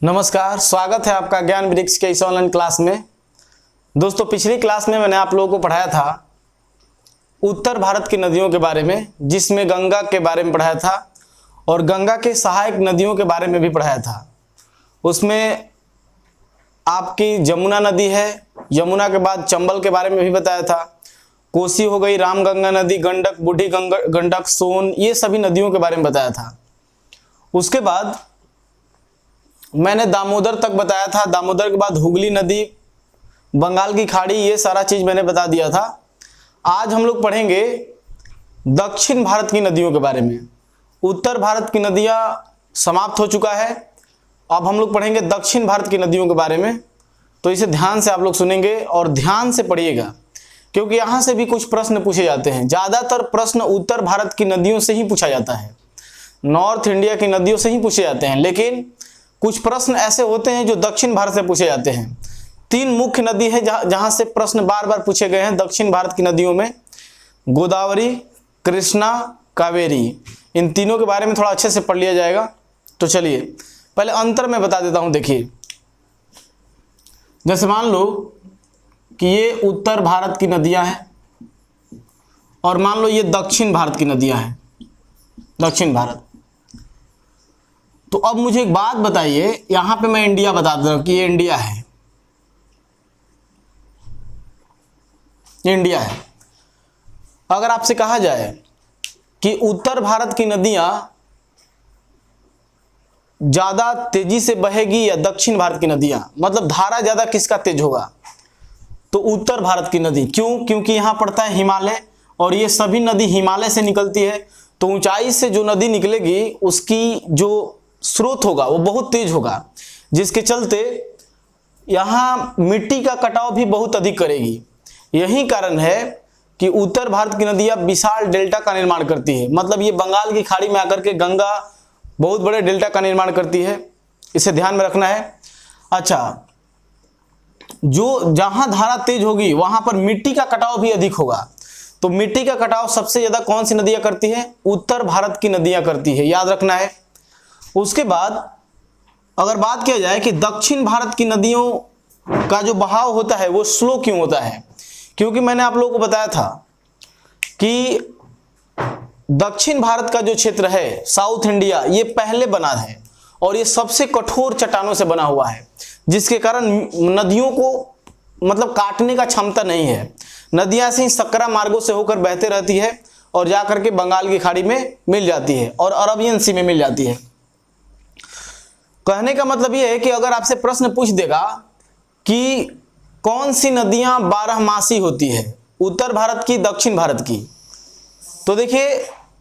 नमस्कार, स्वागत है आपका ज्ञान वृक्ष के इस ऑनलाइन क्लास में। दोस्तों, पिछली क्लास में मैंने आप लोगों को पढ़ाया था उत्तर भारत की नदियों के बारे में, जिसमें गंगा के बारे में पढ़ाया था और गंगा के सहायक नदियों के बारे में भी पढ़ाया था। उसमें आपकी जमुना नदी है, यमुना के बाद चंबल के बारे में भी बताया था, कोसी हो गई, रामगंगा नदी, गंडक, बूढ़ी गंडक, सोन, ये सभी नदियों के बारे में बताया था। उसके बाद मैंने दामोदर तक बताया था, दामोदर के बाद हुगली नदी, बंगाल की खाड़ी, ये सारा चीज मैंने बता दिया था। आज हम लोग पढ़ेंगे दक्षिण भारत की नदियों के बारे में। उत्तर भारत की नदियां समाप्त हो चुका है, अब हम लोग पढ़ेंगे दक्षिण भारत की नदियों के बारे में। तो इसे ध्यान से आप लोग सुनेंगे और ध्यान से पढ़िएगा, क्योंकि यहाँ से भी कुछ प्रश्न पूछे जाते हैं। ज़्यादातर प्रश्न उत्तर भारत की नदियों से ही पूछा जाता है, नॉर्थ इंडिया की नदियों से ही पूछे जाते हैं, लेकिन कुछ प्रश्न ऐसे होते हैं जो दक्षिण भारत से पूछे जाते हैं। तीन मुख्य नदी है जहां से प्रश्न बार बार पूछे गए हैं दक्षिण भारत की नदियों में: गोदावरी, कृष्णा, कावेरी। इन तीनों के बारे में थोड़ा अच्छे से पढ़ लिया जाएगा। तो चलिए पहले अंतर में बता देता हूं। देखिए, जैसे मान लो कि ये उत्तर भारत की नदियां हैं और मान लो ये दक्षिण भारत की नदियां हैं, दक्षिण भारत। तो अब मुझे एक बात बताइए, यहां पे मैं इंडिया बता दे रहा हूं कि ये इंडिया है, ये इंडिया है। अगर आपसे कहा जाए कि उत्तर भारत की नदियां ज्यादा तेजी से बहेगी या दक्षिण भारत की नदियां, मतलब धारा ज्यादा किसका तेज होगा, तो उत्तर भारत की नदी। क्यों? क्योंकि यहां पड़ता है हिमालय और ये सभी नदी हिमालय से निकलती है, तो ऊंचाई से जो नदी निकलेगी उसकी जो स्रोत होगा वो बहुत तेज होगा, जिसके चलते यहाँ मिट्टी का कटाव भी बहुत अधिक करेगी। यही कारण है कि उत्तर भारत की नदियाँ विशाल डेल्टा का निर्माण करती है, मतलब ये बंगाल की खाड़ी में आकर के गंगा बहुत बड़े डेल्टा का निर्माण करती है, इसे ध्यान में रखना है। अच्छा, जो जहां धारा तेज होगी वहां पर मिट्टी का कटाव भी अधिक होगा, तो मिट्टी का कटाव सबसे ज्यादा कौन सी नदियां करती है? उत्तर भारत की नदियां करती है, याद रखना है। उसके बाद अगर बात किया जाए कि दक्षिण भारत की नदियों का जो बहाव होता है वो स्लो क्यों होता है, क्योंकि मैंने आप लोगों को बताया था कि दक्षिण भारत का जो क्षेत्र है, साउथ इंडिया, ये पहले बना है और ये सबसे कठोर चट्टानों से बना हुआ है, जिसके कारण नदियों को मतलब काटने का क्षमता नहीं है। नदियां से सकरा मार्गों से होकर बहते रहती है और जाकर के बंगाल की खाड़ी में मिल जाती है और अरबियन सी में मिल जाती है। कहने का मतलब यह है कि अगर आपसे प्रश्न पूछ देगा कि कौन सी नदियां बारहमासी होती है, उत्तर भारत की, दक्षिण भारत की, तो देखिए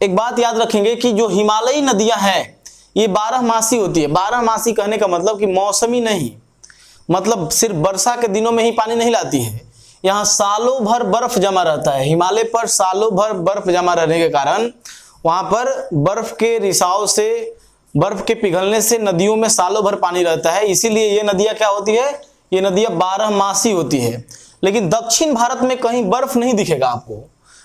एक बात याद रखेंगे कि जो हिमालयी नदियां हैं ये बारहमासी होती है। बारहमासी कहने का मतलब कि मौसमी नहीं, मतलब सिर्फ वर्षा के दिनों में ही पानी नहीं लाती है, यहाँ सालों भर बर्फ जमा रहता है। हिमालय पर सालों भर बर्फ जमा रहने के कारण वहां पर बर्फ के रिसाव से, बर्फ के पिघलने से नदियों में सालों भर पानी रहता है, इसीलिए ये नदियां क्या होती है? ये नदियां बारहमासी होती है। लेकिन दक्षिण भारत में कहीं बर्फ नहीं दिखेगा आपको,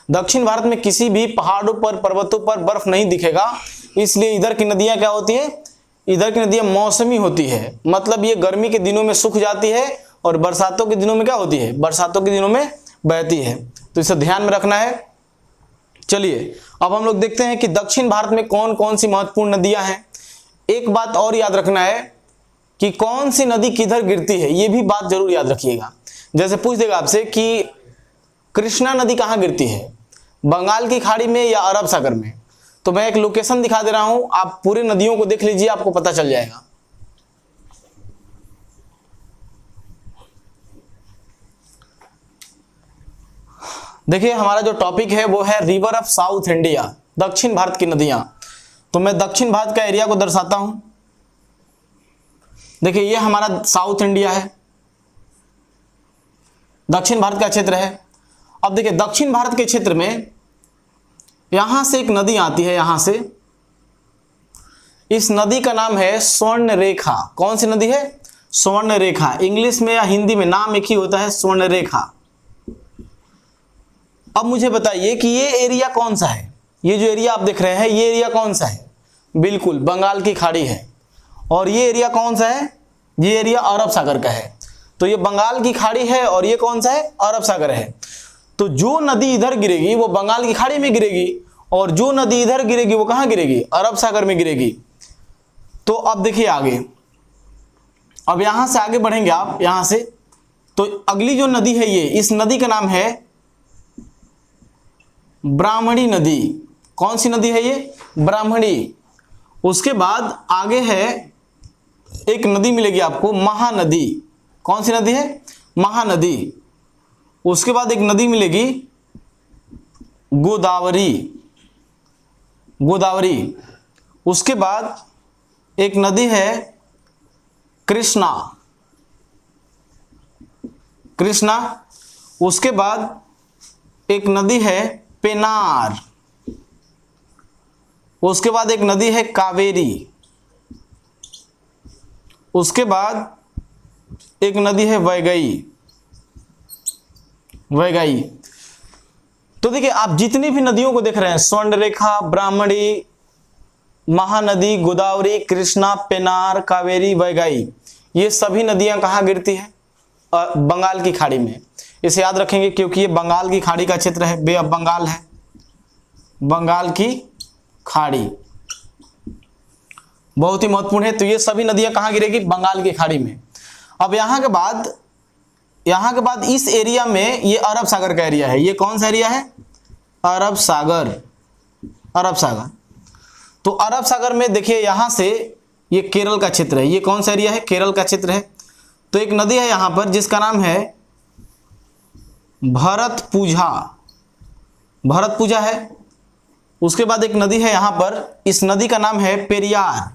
दक्षिण भारत में किसी भी पहाड़ों पर, पर्वतों पर बर्फ नहीं दिखेगा, इसलिए इधर की नदियां क्या होती है? इधर की नदियां मौसमी होती है, मतलब ये गर्मी के दिनों में सूख जाती है और बरसातों के दिनों में क्या होती है? बरसातों के दिनों में बहती है। तो इसे ध्यान में रखना है। चलिए अब हम लोग देखते हैं कि दक्षिण भारत में कौन कौन सी महत्वपूर्ण नदियां हैं। एक बात और याद रखना है कि कौन सी नदी किधर गिरती है, ये भी बात जरूर याद रखिएगा। जैसे पूछ देगा आपसे कि कृष्णा नदी कहाँ गिरती है, बंगाल की खाड़ी में या अरब सागर में, तो मैं एक लोकेशन दिखा दे रहा हूं, आप पूरे नदियों को देख लीजिए, आपको पता चल जाएगा। देखिए हमारा जो टॉपिक है वो है रिवर ऑफ साउथ इंडिया, दक्षिण भारत की नदियां। तो मैं दक्षिण भारत का एरिया को दर्शाता हूं। देखिए ये हमारा साउथ इंडिया है, दक्षिण भारत का क्षेत्र है। अब देखिए दक्षिण भारत के क्षेत्र में यहां से एक नदी आती है, यहां से, इस नदी का नाम है स्वर्ण रेखा। कौन सी नदी है? स्वर्ण रेखा। इंग्लिश में या हिंदी में नाम एक ही होता है, स्वर्ण रेखा। अब मुझे बताइए कि ये एरिया कौन सा है? ये जो एरिया आप देख रहे हैं ये एरिया कौन सा है? बिल्कुल बंगाल की खाड़ी है। और ये एरिया कौन सा है? ये एरिया अरब सागर का है। तो ये बंगाल की खाड़ी है और ये कौन सा है, अरब सागर है। तो जो नदी इधर गिरेगी वो बंगाल की खाड़ी में गिरेगी और जो नदी इधर गिरेगी वो कहाँ गिरेगी, अरब सागर में गिरेगी। तो अब देखिए आगे, अब यहां से आगे बढ़ेंगे आप यहां से, तो अगली जो नदी है ये, इस नदी का नाम है ब्राह्मणी नदी। कौन सी नदी है ये, ब्राह्मणी। उसके बाद आगे है एक नदी मिलेगी आपको, महानदी। कौन सी नदी है, महानदी। उसके बाद एक नदी मिलेगी गोदावरी, गोदावरी। उसके बाद एक नदी है कृष्णा, कृष्णा। उसके बाद एक नदी है पेनार। उसके बाद एक नदी है कावेरी। उसके बाद एक नदी है वैगई, वैगई। तो देखिए आप जितनी भी नदियों को देख रहे हैं, स्वर्णरेखा, ब्राह्मणी, महानदी, गोदावरी, कृष्णा, पेनार, कावेरी, वैगई, ये सभी नदियां कहाँ गिरती हैं, बंगाल की खाड़ी में। इसे याद रखेंगे क्योंकि ये बंगाल की खाड़ी का क्षेत्र है, बे ऑफ बंगाल है, बंगाल की खाड़ी बहुत ही महत्वपूर्ण है। तो ये सभी नदियां कहाँ गिरेगी, बंगाल की खाड़ी में। अब यहाँ के बाद इस एरिया में ये अरब सागर का एरिया है। ये कौन सा एरिया है, अरब सागर, अरब सागर। तो अरब सागर में देखिए यहां से ये केरल का क्षेत्र है। ये कौन सा एरिया है, केरल का क्षेत्र है। तो एक नदी है यहां पर जिसका नाम है भरतपुझा, भरतपुझा है। उसके बाद एक नदी है यहां पर, इस नदी का नाम है पेरियार,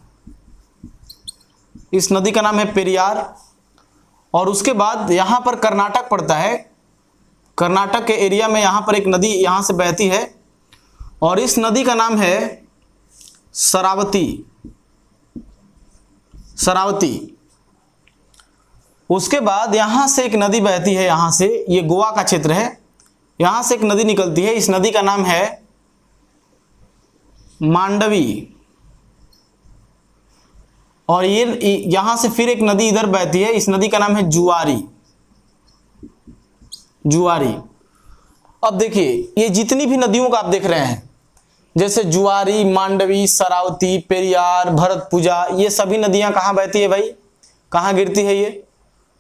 इस नदी का नाम है पेरियार। और उसके बाद यहां पर कर्नाटक पड़ता है, कर्नाटक के एरिया में यहां पर एक नदी यहां से बहती है और इस नदी का नाम है शरावती, शरावती। उसके बाद यहां से एक नदी बहती है, यहां से, ये गोवा का क्षेत्र है, यहां से एक नदी निकलती है, इस नदी का नाम है मांडवी। और ये यहां से फिर एक नदी इधर बहती है, इस नदी का नाम है जुआरी, जुआरी। अब देखिए ये जितनी भी नदियों का आप देख रहे हैं, जैसे जुआरी, मांडवी, शरावती, पेरियार, भरतपुझा, ये सभी नदियां कहाँ बहती है भाई, कहाँ गिरती है ये,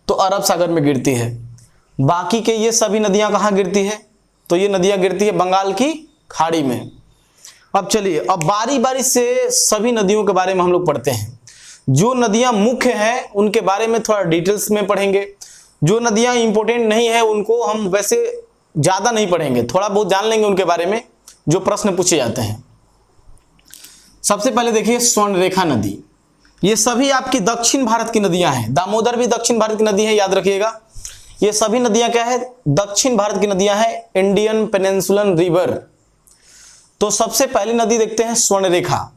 तो अरब सागर में गिरती है। बाकी के ये सभी नदियां कहाँ गिरती है, तो ये नदियां गिरती है बंगाल की खाड़ी में। अब चलिए, अब बारी बारी से सभी नदियों के बारे में हम लोग पढ़ते हैं। जो नदियां मुख्य हैं उनके बारे में थोड़ा डिटेल्स में पढ़ेंगे, जो नदियां इंपॉर्टेंट नहीं है उनको हम वैसे ज़्यादा नहीं पढ़ेंगे, थोड़ा बहुत जान लेंगे उनके बारे में जो प्रश्न पूछे जाते हैं। सबसे पहले देखिए स्वर्णरेखा नदी, ये सभी आपकी दक्षिण भारत की नदियां हैं। दामोदर भी दक्षिण भारत की नदी है, याद रखिएगा। ये सभी नदियां क्या है, दक्षिण भारत की नदियां हैं, इंडियन पेनिनसुलर रिवर। तो सबसे पहली नदी देखते हैं स्वर्णरेखा।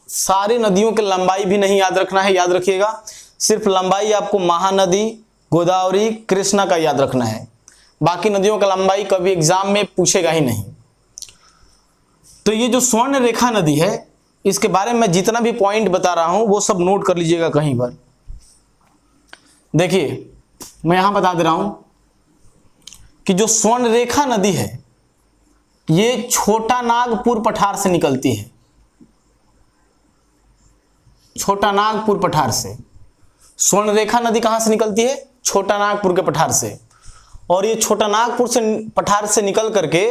सारी नदियों की लंबाई भी नहीं याद रखना है, याद रखिएगा, सिर्फ लंबाई आपको महानदी, गोदावरी, कृष्णा का याद रखना है। बाकी नदियों का लंबाई कभी एग्जाम में पूछेगा ही नहीं। तो ये जो स्वर्णरेखा नदी है, इसके बारे में जितना भी पॉइंट बता रहा हूं वो सब नोट कर लीजिएगा कहीं पर। देखिए मैं यहां बता दे रहा हूं कि जो स्वर्णरेखा नदी है ये छोटा नागपुर पठार से निकलती है, छोटा नागपुर पठार से। स्वर्णरेखा नदी कहां से निकलती है, छोटा नागपुर के पठार से। और ये छोटा नागपुर से पठार से निकल करके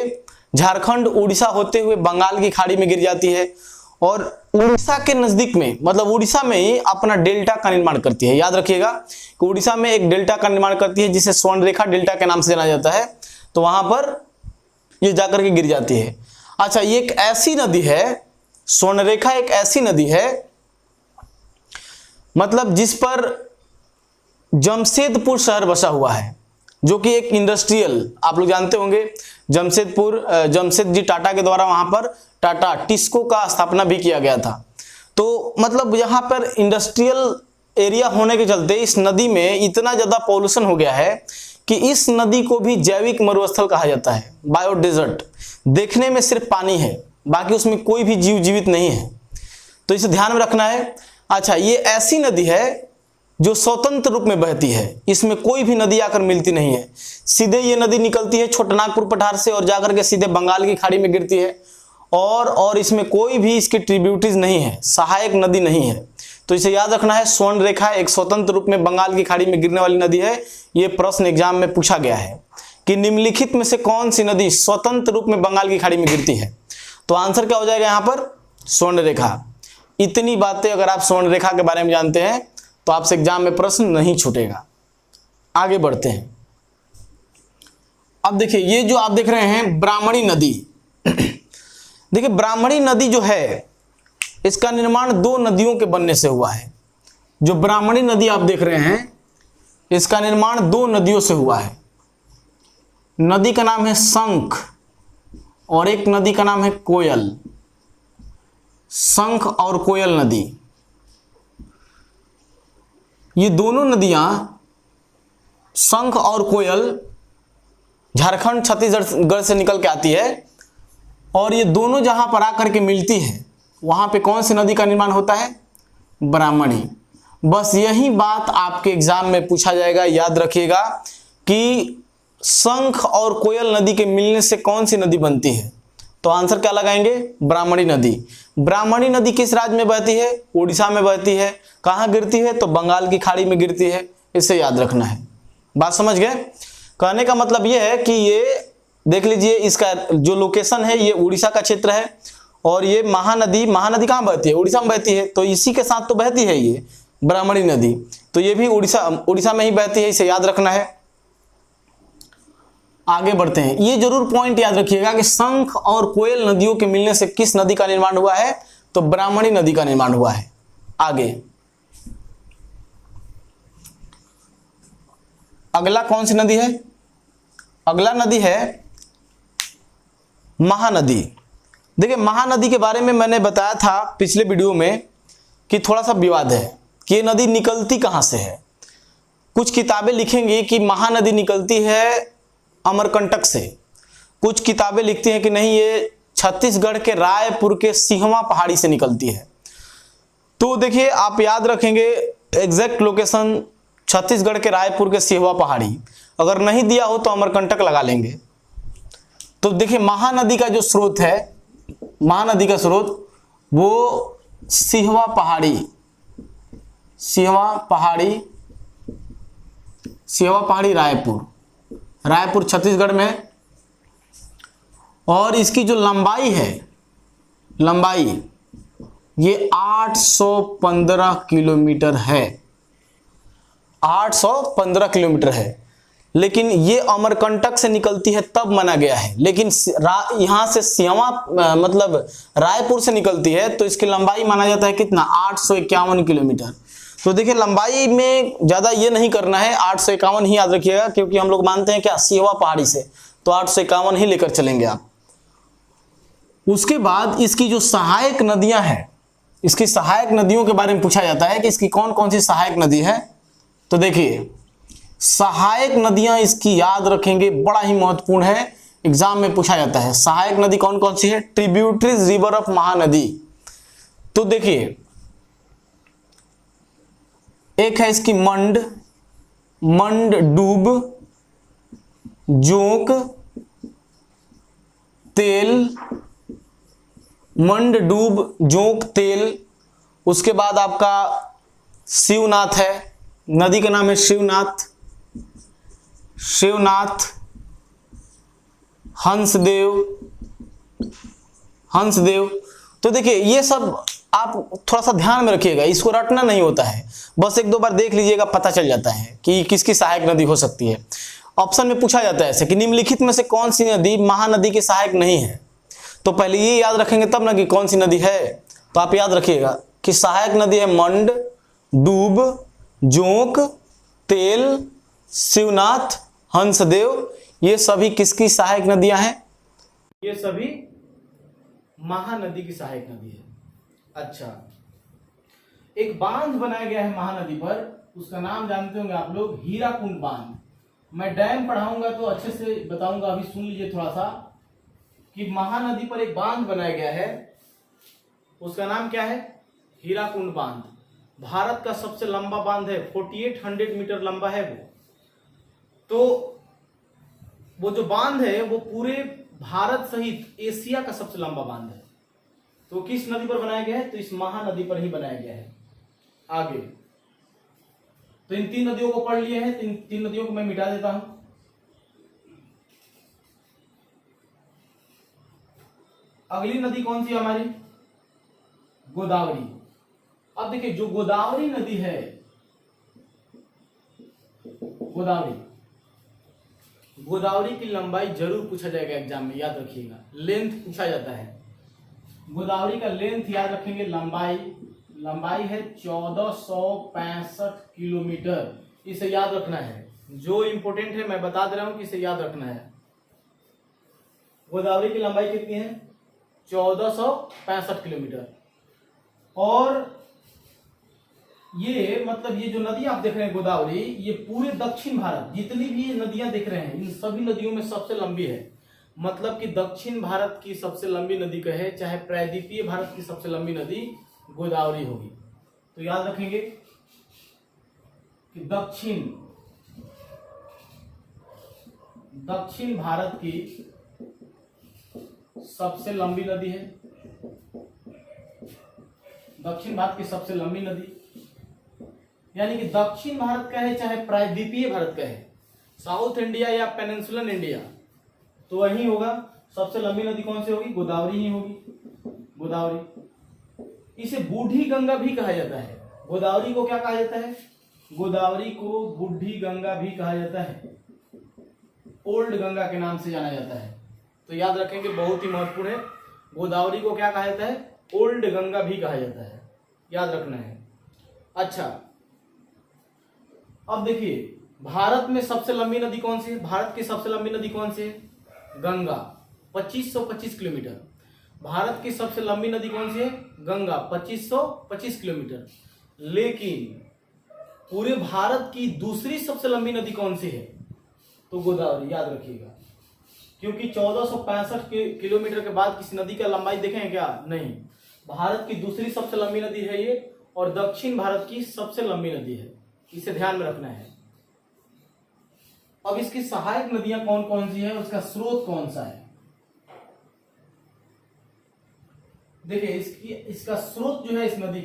झारखंड, उड़ीसा होते हुए बंगाल की खाड़ी में गिर जाती है और उड़ीसा के नजदीक में, मतलब उड़ीसा में ही अपना डेल्टा का निर्माण करती है। याद रखिएगा कि उड़ीसा में एक डेल्टा का निर्माण करती है जिसे स्वर्णरेखा डेल्टा के नाम से जाना जाता है। तो वहां पर ये जाकर के गिर जाती है। अच्छा, ये एक ऐसी नदी है, स्वर्णरेखा एक ऐसी नदी है मतलब जिस पर जमशेदपुर शहर बसा हुआ है, जो कि एक इंडस्ट्रियल, आप लोग जानते होंगे जमशेदपुर, जमशेद जी टाटा के द्वारा वहां पर टाटा टिस्को का स्थापना भी किया गया था। तो मतलब यहाँ पर इंडस्ट्रियल एरिया होने के चलते इस नदी में इतना ज़्यादा पॉल्यूशन हो गया है कि इस नदी को भी जैविक मरुस्थल कहा जाता है, बायो डेजर्ट। देखने में सिर्फ पानी है, बाकी उसमें कोई भी जीव जीवित नहीं है, तो इसे ध्यान में रखना है। अच्छा, ये ऐसी नदी है जो स्वतंत्र रूप में बहती है, इसमें कोई भी नदी आकर मिलती नहीं है। सीधे ये नदी निकलती है छोटानागपुर पठार से और जाकर के सीधे बंगाल की खाड़ी में गिरती है, और इसमें कोई भी इसकी ट्रिब्यूटरीज नहीं है, सहायक नदी नहीं है। तो इसे याद रखना है, स्वर्ण रेखा एक स्वतंत्र रूप में बंगाल की खाड़ी में गिरने वाली नदी है। ये प्रश्न एग्जाम में पूछा गया है कि निम्नलिखित में से कौन सी नदी स्वतंत्र रूप में बंगाल की खाड़ी में गिरती है। तो आंसर क्या हो जाएगा यहाँ पर, स्वर्ण रेखा। इतनी बातें अगर आप स्वर्ण रेखा के बारे में जानते हैं तो आपसे एग्जाम में प्रश्न नहीं छूटेगा। आगे बढ़ते हैं। अब देखिए, ये जो आप देख रहे हैं ब्राह्मणी नदी, देखिए ब्राह्मणी नदी जो है, इसका निर्माण दो नदियों के बनने से हुआ है। जो ब्राह्मणी नदी आप देख रहे हैं, इसका निर्माण दो नदियों से हुआ है। नदी का नाम है शंख और एक नदी का नाम है कोयल। शंख और कोयल नदी, ये दोनों नदियां, शंख और कोयल, झारखंड छत्तीसगढ़ से निकल के आती है, और ये दोनों जहां पर आकर के मिलती है वहां पे कौन सी नदी का निर्माण होता है, ब्राह्मणी। बस यही बात आपके एग्जाम में पूछा जाएगा, याद रखिएगा कि शंख और कोयल नदी के मिलने से कौन सी नदी बनती है। तो आंसर क्या लगाएंगे, ब्राह्मणी नदी। ब्राह्मणी नदी किस राज्य में बहती है, उड़ीसा में बहती है। कहाँ गिरती है, तो बंगाल की खाड़ी में गिरती है। इसे याद रखना है। बात समझ गए। कहने का मतलब यह है कि ये देख लीजिए, इसका जो लोकेशन है ये उड़ीसा का क्षेत्र है, और ये महानदी कहाँ बहती है, उड़ीसा में बहती है। तो इसी के साथ तो बहती है ये ब्राह्मणी नदी, तो ये भी उड़ीसा में ही बहती है। इसे याद रखना है। आगे बढ़ते हैं। ये जरूर पॉइंट याद रखिएगा कि शंख और कोयल नदियों के मिलने से किस नदी का निर्माण हुआ है, तो ब्राह्मणी नदी का निर्माण हुआ है। आगे अगला कौन सी नदी है, अगला नदी है महानदी। देखिए महानदी के बारे में मैंने बताया था पिछले वीडियो में कि थोड़ा सा विवाद है कि ये नदी निकलती कहां से है। कुछ किताबें लिखेंगी कि महानदी निकलती है अमरकंटक से, कुछ किताबें लिखती हैं कि नहीं ये छत्तीसगढ़ के रायपुर के सिंहवा पहाड़ी से निकलती है। तो देखिए आप याद रखेंगे एग्जैक्ट लोकेशन छत्तीसगढ़ के रायपुर के सिंहवा पहाड़ी, अगर नहीं दिया हो तो अमरकंटक लगा लेंगे। तो देखिए महानदी का जो स्रोत है, महानदी का स्रोत वो सिंहवा पहाड़ी, सिंहवा पहाड़ी रायपुर छत्तीसगढ़ में। और इसकी जो लंबाई है, लंबाई ये 815 किलोमीटर है, 815 किलोमीटर है। लेकिन ये अमरकंटक से निकलती है तब माना गया है, लेकिन यहां से सिंहवा मतलब रायपुर से निकलती है तो इसकी लंबाई माना जाता है कितना, 851 किलोमीटर। तो देखिए लंबाई में ज्यादा ये नहीं करना है, 851 ही याद रखिएगा, क्योंकि हम लोग मानते हैं क्या सिंहवा पहाड़ी से, तो 851 ही लेकर चलेंगे आप। उसके बाद इसकी जो सहायक नदियां हैं, इसकी सहायक नदियों के बारे में पूछा जाता है कि इसकी कौन कौन सी सहायक नदी है। तो देखिए सहायक नदियां इसकी याद रखेंगे, बड़ा ही महत्वपूर्ण है, एग्जाम में पूछा जाता है। सहायक नदी कौन कौन सी है, ट्रिब्यूटरीज रिवर ऑफ महानदी। तो देखिए एक है इसकी मंडूब, जोंक, तेल, मंडूब, जोंक, तेल। उसके बाद आपका शिवनाथ है, नदी का नाम है शिवनाथ, हंसदेव। तो देखिए ये सब आप थोड़ा सा ध्यान में रखिएगा, इसको रटना नहीं होता है, बस एक दो बार देख लीजिएगा, पता चल जाता है कि किसकी सहायक नदी हो सकती है। ऑप्शन में पूछा जाता है ऐसे कि निम्नलिखित में से कौन सी नदी महानदी की सहायक नहीं है। तो पहले ये याद रखेंगे तब ना कि कौन सी नदी है। तो आप याद रखिएगा कि सहायक नदी है मंड, डूब, जोंक, तेल, शिवनाथ, हंसदेव। ये सभी किसकी सहायक नदियां हैं, ये सभी महानदी की सहायक नदी है। अच्छा, एक बांध बनाया गया है महानदी पर, उसका नाम जानते होंगे आप लोग, हीराकुंड बांध। मैं डैम पढ़ाऊंगा तो अच्छे से बताऊंगा, अभी सुन लीजिए थोड़ा सा कि महानदी पर एक बांध बनाया गया है, उसका नाम क्या है, हीराकुंड बांध। भारत का सबसे लंबा बांध है, 4800 मीटर लंबा है वो। तो वो जो बांध है वो पूरे भारत सहित एशिया का सबसे लंबा बांध है। तो किस नदी पर बनाया गया है? तो इस महानदी पर ही बनाया गया है। आगे तो इन 3 नदियों को पढ़ लिए हैं, तो इन 3 नदियों को मैं मिटा देता हूं। अगली नदी कौन सी है हमारी? गोदावरी। अब देखिए जो गोदावरी नदी है, गोदावरी की लंबाई जरूर पूछा जाएगा एग्जाम में, याद रखिएगा। लेंथ पूछा जाता है। गोदावरी का लेंथ याद रखेंगे, लंबाई है 1465 किलोमीटर। इसे याद रखना है, जो इंपोर्टेंट है मैं बता दे रहा हूं कि इसे याद रखना है। गोदावरी की लंबाई कितनी है? 1465 किलोमीटर। और ये मतलब ये जो नदी आप देख रहे हैं गोदावरी, ये पूरे दक्षिण भारत जितनी भी ये नदियां देख रहे हैं इन सभी नदियों में सबसे लंबी है। मतलब कि दक्षिण भारत की सबसे लंबी नदी कहे, चाहे प्रायद्वीपीय भारत की सबसे लंबी नदी गोदावरी होगी। तो याद रखेंगे कि दक्षिण भारत की सबसे लंबी नदी है, दक्षिण भारत की सबसे लंबी नदी। यानी कि दक्षिण भारत का है चाहे प्रायद्वीपीय भारत का है, साउथ इंडिया या पेनिनसुलर इंडिया, तो वही होगा। सबसे लंबी नदी कौन सी होगी? गोदावरी ही होगी, गोदावरी। इसे बूढ़ी गंगा भी कहा जाता है। गोदावरी को क्या कहा जाता है? गोदावरी को बूढ़ी गंगा भी कहा जाता है, ओल्ड गंगा के नाम से जाना जाता है। तो याद रखेंगे, बहुत ही महत्वपूर्ण है। गोदावरी को क्या कहा जाता है? ओल्ड गंगा भी कहा जाता है, याद रखना है। अच्छा, अब देखिए भारत में सबसे लंबी नदी कौन सी है? भारत की सबसे लंबी नदी कौन सी है? गंगा, 2525 किलोमीटर। भारत की सबसे लंबी नदी कौन सी है? गंगा, 2525 किलोमीटर। लेकिन पूरे भारत की दूसरी सबसे लंबी नदी कौन सी है? तो गोदावरी, याद रखिएगा। क्योंकि 1465 किलोमीटर के बाद किसी नदी का लंबाई देखें क्या? नहीं। भारत की दूसरी सबसे लंबी नदी है ये, और दक्षिण भारत की सबसे लंबी नदी है, इसे ध्यान में रखना है। अब इसकी सहायक नदियां कौन कौन सी है, उसका स्रोत कौन सा है? देखिए इसका स्रोत जो है इस नदी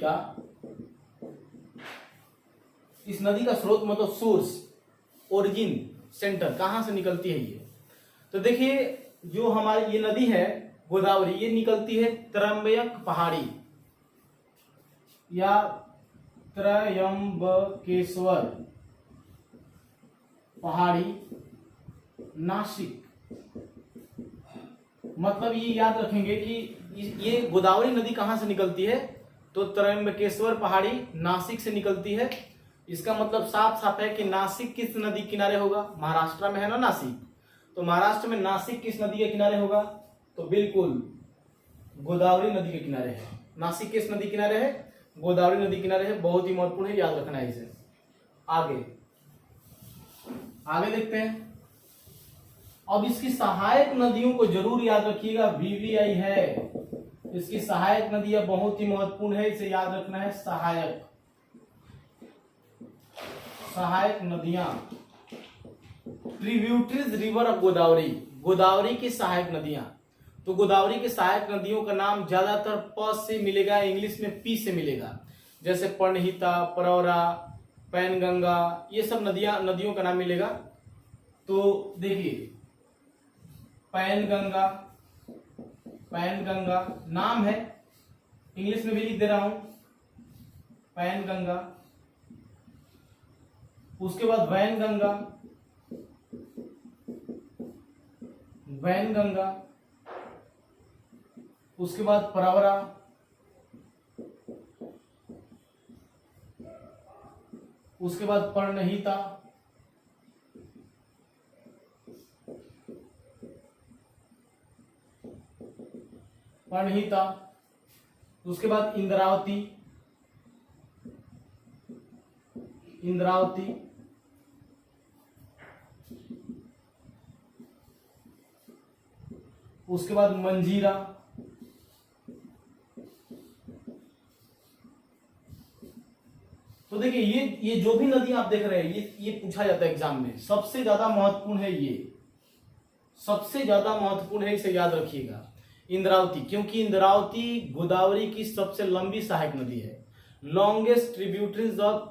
का स्रोत मतलब सोर्स, ओरिजिन, सेंटर, कहां से निकलती है ये? तो देखिए जो हमारी ये नदी है गोदावरी, ये निकलती है त्रयंबक पहाड़ी या त्रयंबकेश्वर पहाड़ी, नासिक। मतलब ये याद रखेंगे कि ये गोदावरी नदी कहां से निकलती है? तो त्रयंबकेश्वर पहाड़ी, नासिक से निकलती है। इसका मतलब साफ साफ है कि नासिक किस नदी किनारे होगा? महाराष्ट्र में है ना नासिक, तो महाराष्ट्र में नासिक किस नदी के किनारे होगा? तो बिल्कुल गोदावरी नदी के किनारे है। नासिक किस नदी किनारे है? गोदावरी नदी किनारे है। बहुत ही महत्वपूर्ण है, याद रखना है इसे। आगे देखते हैं। अब इसकी सहायक नदियों को जरूर याद रखिएगा, वीवीआई है। इसकी सहायक नदियां बहुत ही महत्वपूर्ण है, इसे याद रखना है। सहायक नदियां, tributaries river of Godavari, Godavari की सहायक नदियां। तो गोदावरी की सहायक नदियों का नाम ज्यादातर प से मिलेगा, इंग्लिश में पी से मिलेगा, जैसे प्रणहिता, परौरा, पैनगंगा, ये सब नदियों का नाम मिलेगा। तो देखिए पैनगंगा नाम है, इंग्लिश में भी लिख दे रहा हूं, पैनगंगा। उसके बाद वैनगंगा, उसके बाद परवरा, उसके बाद प्रणहिता, उसके बाद इंद्रावती, उसके बाद मंजीरा, तो देखिए ये जो भी नदी आप देख रहे हैं ये पूछा जाता है एग्जाम में, सबसे ज्यादा महत्वपूर्ण है, ये सबसे ज्यादा महत्वपूर्ण है, इसे याद रखिएगा। इंद्रावती, क्योंकि इंद्रावती गोदावरी की सबसे लंबी सहायक नदी है। Longest tributaries of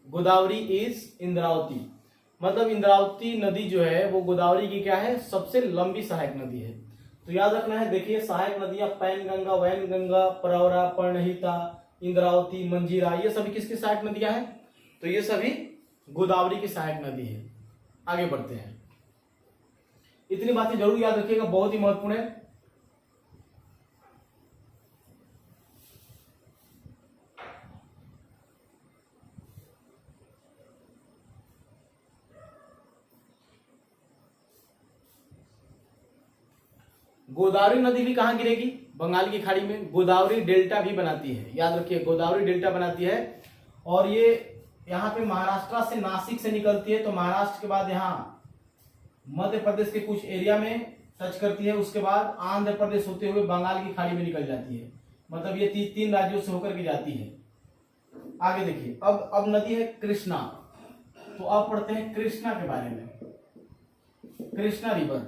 Godavari is Indravati, मतलब इंद्रावती नदी जो है वो गोदावरी की क्या है, सबसे लंबी सहायक नदी है। तो याद रखना है, देखिए सहायक नदियां पैनगंगा, वैनगंगा, प्रवरा, पर्णहिता, इंद्रावती, मंजीरा, ये सभी किसकी सहायक नदियां हैं? तो ये सभी गोदावरी की सहायक नदी है। आगे बढ़ते हैं, इतनी बातें जरूर याद रखिएगा, बहुत ही महत्वपूर्ण है। गोदावरी नदी भी कहां गिरेगी? बंगाल की खाड़ी में। गोदावरी डेल्टा भी बनाती है, याद रखिए गोदावरी डेल्टा बनाती है। और ये यहाँ पे महाराष्ट्र से, नासिक से निकलती है, तो महाराष्ट्र के बाद यहाँ मध्य प्रदेश के कुछ एरिया में टच करती है, उसके बाद आंध्र प्रदेश होते हुए बंगाल की खाड़ी में निकल जाती है। मतलब ये तीन राज्यों से होकर के जाती है। आगे देखिए, अब नदी है कृष्णा। तो अब पढ़ते हैं कृष्णा के बारे में। कृष्णा रिवर,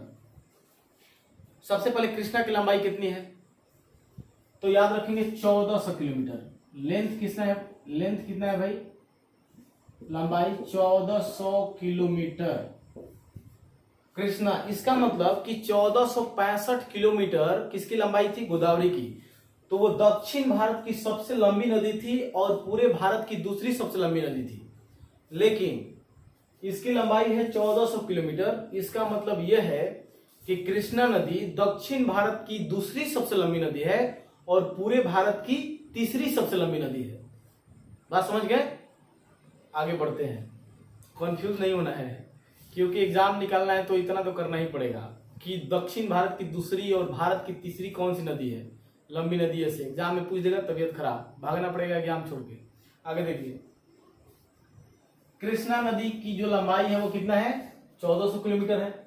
सबसे पहले कृष्णा की लंबाई कितनी है? तो याद रखेंगे 1400 किलोमीटर। लेंथ कितना है? लेंथ कितना है भाई? लंबाई 1400 किलोमीटर कृष्णा। इसका मतलब कि 1465 किलोमीटर किसकी लंबाई थी? गोदावरी की। तो वो दक्षिण भारत की सबसे लंबी नदी थी और पूरे भारत की दूसरी सबसे लंबी नदी थी। लेकिन इसकी लंबाई है 1400 किलोमीटर। इसका मतलब यह है कि कृष्णा नदी दक्षिण भारत की दूसरी सबसे लंबी नदी है और पूरे भारत की तीसरी सबसे लंबी नदी है। बात समझ गए? आगे बढ़ते हैं, कंफ्यूज नहीं होना है, क्योंकि एग्जाम निकालना है तो इतना तो करना ही पड़ेगा कि दक्षिण भारत की दूसरी और भारत की तीसरी कौन सी नदी है, लंबी नदी है। से एग्जाम में पूछ देगा, तबीयत खराब, भागना पड़ेगा एग्जाम छोड़ के। आगे देखिए, कृष्णा नदी की जो लंबाई है वो कितना है? 1400 किलोमीटर है।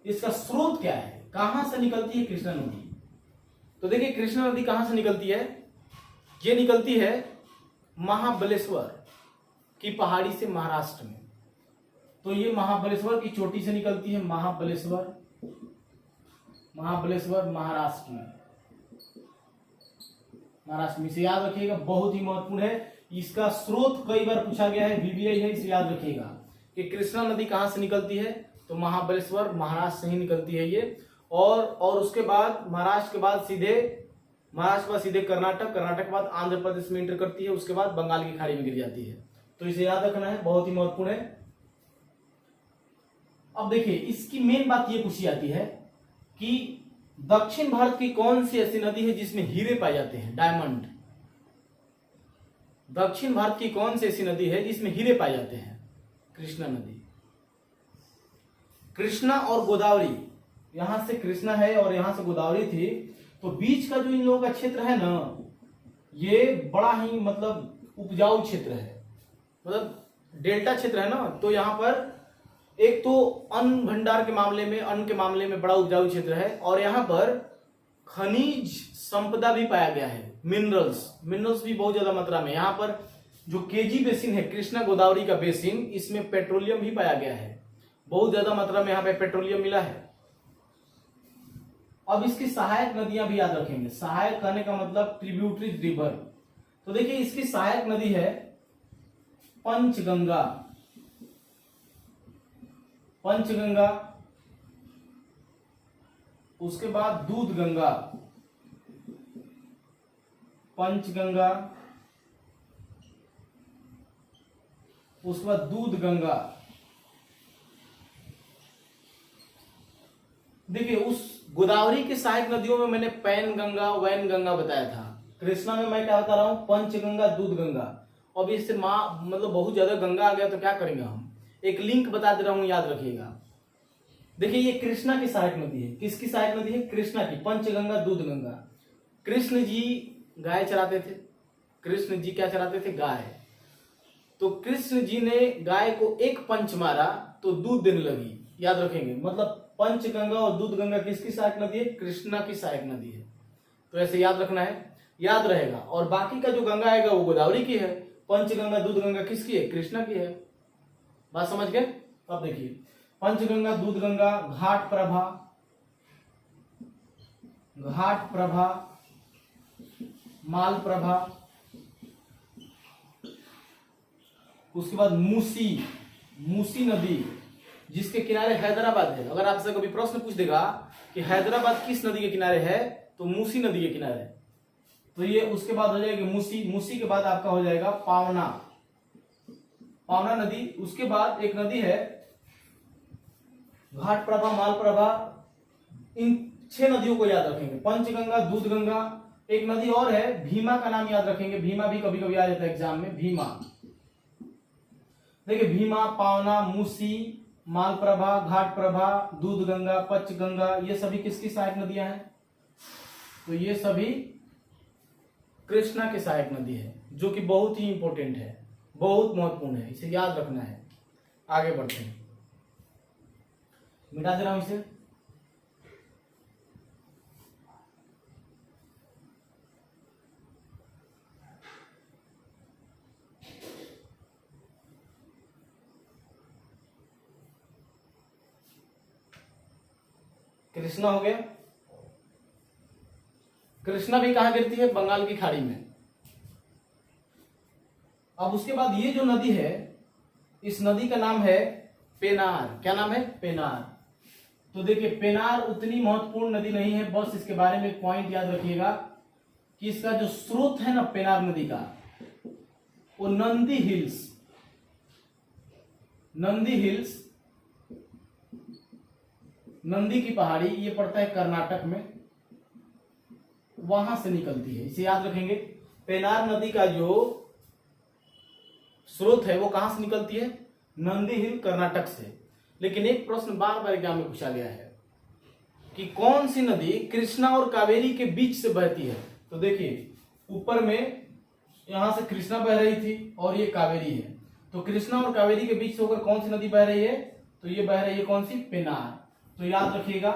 इसका स्रोत क्या है? कहां से निकलती है कृष्णा नदी? तो देखिए कृष्णा नदी कहां से निकलती है? ये निकलती है महाबलेश्वर की पहाड़ी से, महाराष्ट्र में। तो ये महाबलेश्वर की चोटी से निकलती है। महाबलेश्वर महाराष्ट्र में, इसे याद रखिएगा, बहुत ही महत्वपूर्ण है। इसका स्रोत कई बार पूछा गया है, वीवीआई है, इसे याद रखिएगा कि कृष्णा नदी कहां से निकलती है? तो महाबलेश्वर, महाराष्ट्र से ही निकलती है ये। और उसके बाद महाराष्ट्र के बाद सीधे कर्नाटक के बाद आंध्र प्रदेश में इंटर करती है, उसके बाद बंगाल की खाड़ी में गिर जाती है। तो इसे याद रखना है, बहुत ही महत्वपूर्ण है। अब देखिए, इसकी मेन बात ये पूछी जाती है कि दक्षिण भारत की कौन सी ऐसी नदी है जिसमें हीरे पाए जाते हैं, डायमंड? दक्षिण भारत की कौन सी ऐसी नदी है जिसमें हीरे पाए जाते हैं? कृष्णा नदी। कृष्णा और गोदावरी, यहां से कृष्णा है और यहां से गोदावरी थी, तो बीच का जो इन लोगों का क्षेत्र है ना, ये बड़ा ही मतलब उपजाऊ क्षेत्र है, मतलब डेल्टा क्षेत्र है ना। तो यहां पर एक तो अन्न भंडार के मामले में, अन्न के मामले में बड़ा उपजाऊ क्षेत्र है, और यहां पर खनिज संपदा भी पाया गया है, मिनरल्स भी बहुत ज्यादा मात्रा में। यहां पर जो केजी बेसिन है, कृष्णा गोदावरी का बेसिन, इसमें पेट्रोलियम भी पाया गया है, बहुत ज्यादा मात्रा में यहां पे पेट्रोलियम मिला है। अब इसकी सहायक नदियां भी याद रखेंगे। सहायक कहने का मतलब ट्रिब्यूटरी रिवर। तो देखिए इसकी सहायक नदी है पंचगंगा, उसके बाद दूधगंगा, पंचगंगा, उसके बाद दूधगंगा। देखिए उस गोदावरी की सहायक नदियों में मैंने पैनगंगा, वैनगंगा बताया था। कृष्णा में मैं क्या बता रहा हूं? पंचगंगा, दूधगंगा। अब इससे मतलब बहुत ज्यादा गंगा आ गया तो क्या करेंगे हम? एक लिंक बता दे रहा हूं, याद रखिएगा। देखिए ये कृष्णा की सहायक नदी है। किसकी सहायक नदी है? कृष्णा की। पंचगंगा, दूधगंगा। कृष्ण जी गाय चराते थे। कृष्ण जी क्या चराते थे? गाय। तो कृष्ण जी ने गाय को एक पंच मारा तो दूध देने लगी, याद रखेंगे। मतलब पंचगंगा और दूधगंगा किसकी सहायक नदी है? कृष्णा की सहायक नदी है। तो ऐसे याद रखना है, याद रहेगा। और बाकी का जो गंगा आएगा वो गोदावरी की है। पंचगंगा दूधगंगा किसकी है? कृष्णा की है। बात समझ गए? अब देखिए, पंचगंगा दूधगंगा घाट प्रभा, घाट प्रभा, माल प्रभा, उसके बाद मूसी, मूसी नदी जिसके किनारे हैदराबाद है। अगर आपसे कभी प्रश्न पूछ देगा कि हैदराबाद किस नदी के किनारे है, तो मूसी नदी के किनारे। तो ये उसके बाद हो जाएगी मूसी, मूसी के बाद आपका हो जाएगा पावना, पावना नदी। उसके बाद एक नदी है घाट प्रभा, माल प्रभा। इन 6 नदियों को याद रखेंगे, पंचगंगा दूधगंगा। एक नदी और है भीमा, का नाम याद रखेंगे, भीमा भी कभी कभी आ जाता है एग्जाम में, भीमा। देखिए भीमा, पावना, मूसी, मालप्रभा, घाट प्रभा, दूधगंगा, पंचगंगा, ये सभी किसकी सहायक नदियां हैं? तो ये सभी कृष्णा की सहायक नदी है, जो कि बहुत ही इंपॉर्टेंट है, बहुत महत्वपूर्ण है, इसे याद रखना है। आगे बढ़ते हैं, मिटा दे रहा हूं इसे। कृष्णा हो गया। कृष्णा भी कहां गिरती है? बंगाल की खाड़ी में। अब उसके बाद ये जो नदी है, इस नदी का नाम है पेनार। क्या नाम है? पेनार। तो देखिए पेनार उतनी महत्वपूर्ण नदी नहीं है, बस इसके बारे में एक पॉइंट याद रखिएगा कि इसका जो स्रोत है ना पेनार नदी का, वो नंदी हिल्स, नंदी हिल्स, नंदी की पहाड़ी, ये पड़ता है कर्नाटक में, वहां से निकलती है। इसे याद रखेंगे, पेनार नदी का जो स्रोत है वो कहां से निकलती है? नंदी हिल, कर्नाटक से। लेकिन एक प्रश्न बार बार एग्जाम में पूछा गया है कि कौन सी नदी कृष्णा और कावेरी के बीच से बहती है? तो देखिए ऊपर में यहां से कृष्णा बह रही थी और ये कावेरी है, तो कृष्णा और कावेरी के बीच से होकर कौन सी नदी बह रही है? तो ये बह रही है कौन सी? पेनार। तो याद रखिएगा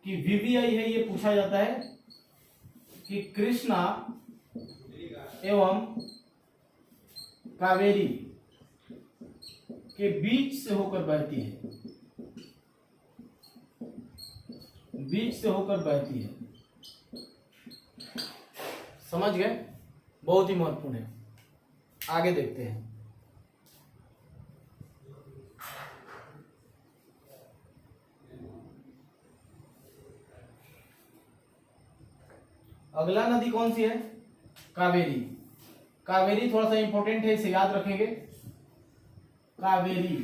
कि वीवीआई है, ये पूछा जाता है कि कृष्णा एवं कावेरी के बीच से होकर बहती है, बीच से होकर बहती है। समझ गए? बहुत ही महत्वपूर्ण है। आगे देखते हैं, अगला नदी कौन सी है? कावेरी। कावेरी थोड़ा सा इंपॉर्टेंट है, इसे याद रखेंगे। कावेरी,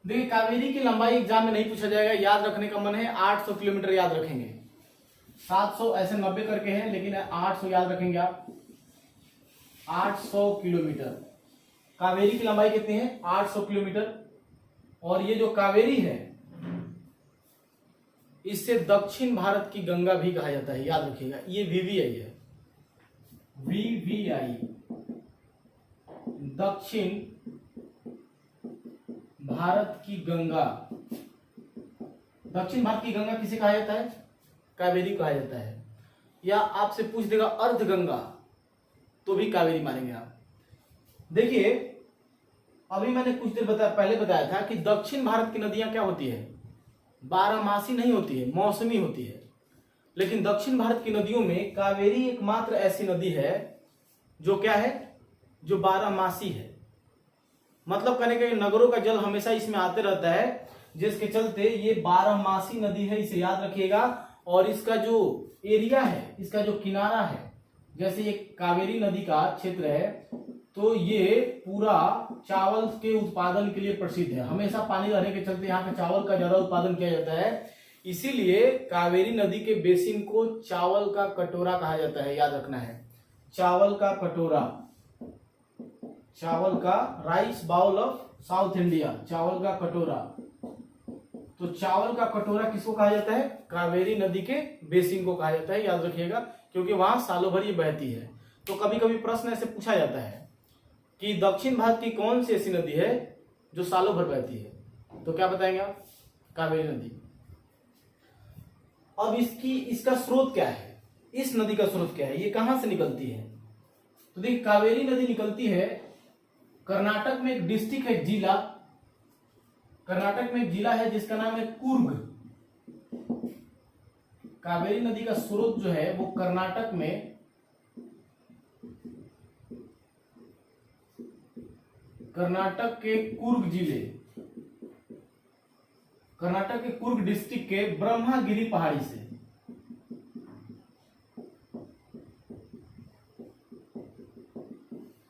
देखिए कावेरी की लंबाई एग्जाम में नहीं पूछा जाएगा, याद रखने का मन है 800 किलोमीटर याद रखेंगे। 700 ऐसे 90 करके हैं, लेकिन 800 याद रखेंगे आप। 800 किलोमीटर कावेरी की लंबाई कितनी है? 800 किलोमीटर। और ये जो कावेरी है, इससे दक्षिण भारत की गंगा भी कहा जाता है, याद रखिएगा। ये वीवीआई है, वीवीआई, दक्षिण भारत की गंगा। दक्षिण भारत की गंगा किसे कहा जाता है? कावेरी कहा जाता है। या आपसे पूछ देगा अर्ध गंगा, तो भी कावेरी मानेंगे आप। देखिए अभी मैंने कुछ देर पहले बताया था कि दक्षिण भारत की नदियां क्या होती है? 12मासी नहीं होती है, मौसमी होती है। लेकिन दक्षिण भारत की नदियों में कावेरी एकमात्र ऐसी नदी है जो क्या है? जो 12मासी है। मतलब कहने का नगरों का जल हमेशा इसमें आते रहता है, जिसके चलते ये 12मासी नदी है, इसे याद रखिएगा। और इसका जो एरिया है, इसका जो किनारा है, जैसे ये कावेरी नदी का क्षेत्र है, तो ये पूरा चावल के उत्पादन के लिए प्रसिद्ध है। हमेशा पानी रहने के चलते यहाँ पे चावल का ज्यादा उत्पादन किया जाता है। इसीलिए कावेरी नदी के बेसिन को चावल का कटोरा कहा जाता है, याद रखना है। चावल का कटोरा, चावल का rice bowl of South India, चावल का कटोरा। तो चावल का कटोरा किसको कहा जाता है? कावेरी नदी के बेसिन को कहा जाता है, याद रखिएगा, क्योंकि वहां सालों भर ये बहती है। तो कभी कभी प्रश्न ऐसे पूछा जाता है कि दक्षिण भारत की कौन सी ऐसी नदी है जो सालों भर बहती है? तो क्या बताएंगे आप? कावेरी नदी। अब इसका स्रोत क्या है? इस नदी का स्रोत क्या है? ये कहां से निकलती है? तो देखिए कावेरी नदी निकलती है कर्नाटक में, एक डिस्ट्रिक्ट है, जिला, कर्नाटक में एक जिला है जिसका नाम है कुर्ग। कावेरी नदी का स्रोत जो है वो कर्नाटक में, कर्नाटक के कुर्ग जिले, कर्नाटक के कुर्ग डिस्ट्रिक्ट के ब्रह्मागिरी पहाड़ी से,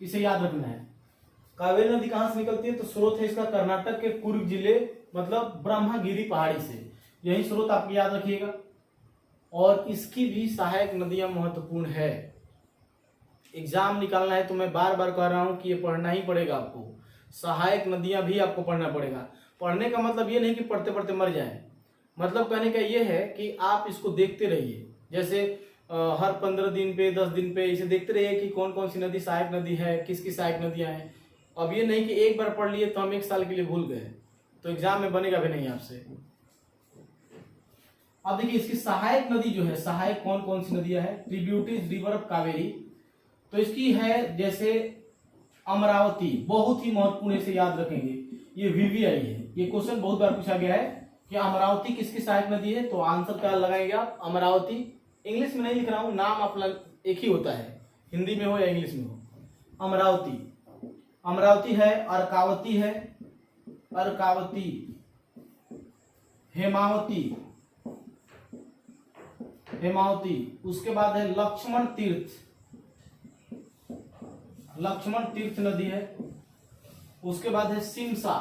इसे याद रखना है। कावेरी नदी कहां से निकलती है? तो स्रोत है इसका कर्नाटक के कुर्ग जिले, मतलब ब्रह्मागिरी पहाड़ी से, यही स्रोत आपको याद रखिएगा। और इसकी भी सहायक नदियां महत्वपूर्ण है। एग्जाम निकालना है तो मैं बार बार कह रहा हूं कि ये पढ़ना ही पड़ेगा आपको, सहायक नदियां भी आपको पढ़ना पड़ेगा। पढ़ने का मतलब ये नहीं कि पढ़ते पढ़ते मर जाए, मतलब कहने का ये है कि आप इसको देखते रहिए, जैसे हर 15 दिन पे 10 दिन पे इसे देखते रहिए कि कौन कौन सी नदी सहायक नदी है, किसकी सहायक नदियां हैं। अब ये नहीं कि एक बार पढ़ लिए तो हम 1 साल के लिए भूल गए, तो एग्जाम में बनेगा भी नहीं आपसे। अब देखिए इसकी सहायक नदी जो है, सहायक कौन कौन सी नदियां हैं? ट्रिब्यूटरीज रिवर ऑफ कावेरी, तो इसकी है जैसे अमरावती, बहुत ही महत्वपूर्ण, इसे याद रखेंगे, ये वीवीआई है, ये क्वेश्चन बहुत बार पूछा गया है कि अमरावती किसकी सहायक नदी है, तो आंसर क्या लगाएंगे आप? अमरावती। इंग्लिश में नहीं लिख रहा हूं, नाम अपना एक ही होता है, हिंदी में हो या इंग्लिश में हो। अमरावती, अमरावती है, अर्कावती है, अर्कावती, हेमावती, हेमावती, उसके बाद है लक्ष्मण तीर्थ, लक्ष्मण तीर्थ नदी है, उसके बाद है सिमसा,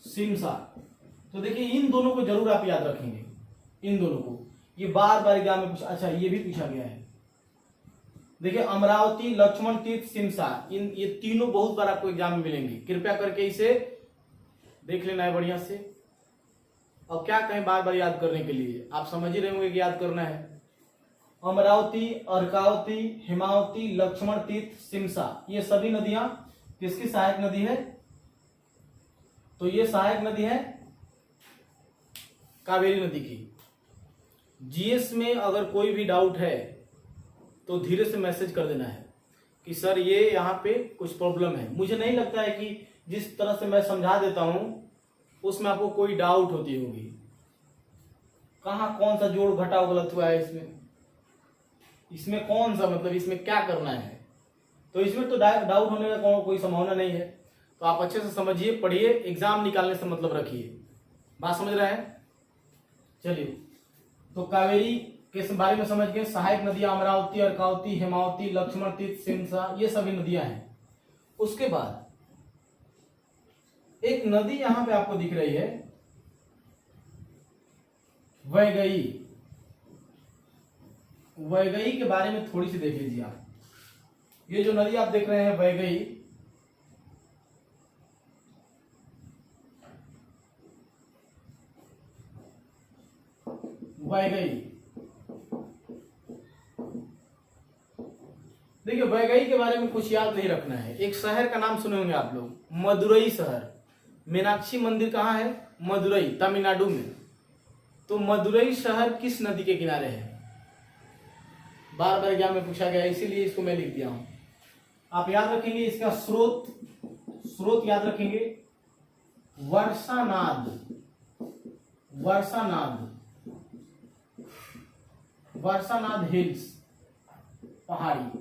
सिमसा। तो देखिए इन दोनों को जरूर आप याद रखेंगे, इन दोनों को, ये बार बार एग्जाम में पूछा, अच्छा ये भी पूछा गया है। देखिए अमरावती, लक्ष्मण तीर्थ, सिमसा, इन ये तीनों बहुत बार आपको एग्जाम में मिलेंगे, कृपया करके इसे देख लेना है बढ़िया से। अब क्या कहें बार बार याद करने के लिए, आप समझ ही रहे होंगे कि याद करना है। अमरावती, अर्कावती, हेमावती, लक्ष्मण तीर्थ, सिमसा, ये सभी नदियां किसकी सहायक नदी है? तो ये सहायक नदी है कावेरी नदी की। जीएस में अगर कोई भी डाउट है तो धीरे से मैसेज कर देना है कि सर ये यहाँ पे कुछ प्रॉब्लम है। मुझे नहीं लगता है कि जिस तरह से मैं समझा देता हूं उसमें आपको कोई डाउट होती होगी, कहाँ कौन सा जोड़ घटाव गलत हुआ है इसमें, इसमें कौन सा, मतलब इसमें क्या करना है, तो इसमें तो डाउट होने का कोई संभावना नहीं है। तो आप अच्छे से समझिए, पढ़िए, एग्जाम निकालने से मतलब रखिए, बात समझ रहे हैं? चलिए, तो कावेरी के बारे में समझ गए। सहायक नदियां अमरावती, अर्कावती, हेमावती, लक्ष्मण तीर्थ, सिमसा, ये सभी नदियां हैं। उसके बाद एक नदी यहां पे आपको दिख रही है, वैगई। वैगई के बारे में थोड़ी सी देख लीजिए आप। ये जो नदी आप देख रहे हैं वैगई, वैगई, देखिए वैगई के बारे में कुछ याद नहीं रखना है। एक शहर का नाम सुने होंगे आप लोग, मदुरई शहर। मीनाक्षी मंदिर कहाँ है? मदुरई, तमिलनाडु में। तो मदुरई शहर किस नदी के किनारे है? बार बार एग्जाम में पूछा गया, इसीलिए इसको मैं लिख दिया हूं। आप याद रखेंगे इसका स्रोत, स्रोत याद रखेंगे, वर्षानाद, वर्षानाद, वर्षानाद हिल्स पहाड़ी।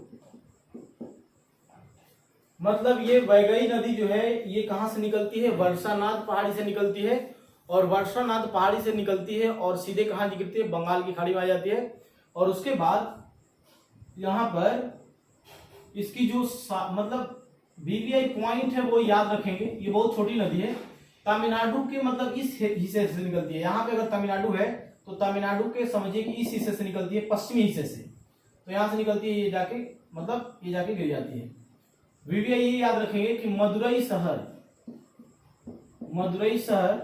मतलब ये वैगई नदी जो है ये कहां से निकलती है? वर्षानाद पहाड़ी से निकलती है, और वर्षानाद पहाड़ी से निकलती है और सीधे कहां निकलती है? बंगाल की खाड़ी में आ जाती है। और उसके बाद यहां पर इसकी जो मतलब वीवीआई पॉइंट है वो याद रखेंगे, ये बहुत छोटी नदी है, तमिलनाडु के मतलब इस हिस्से से निकलती है। यहाँ पे अगर तमिलनाडु है तो तमिलनाडु के समझिए कि इस हिस्से से निकलती है, पश्चिमी हिस्से से, तो यहां से निकलती है, ये जाके मतलब ये जाके गिर जाती है। वीवीआई ये याद रखेंगे कि मदुरई शहर, मदुरई शहर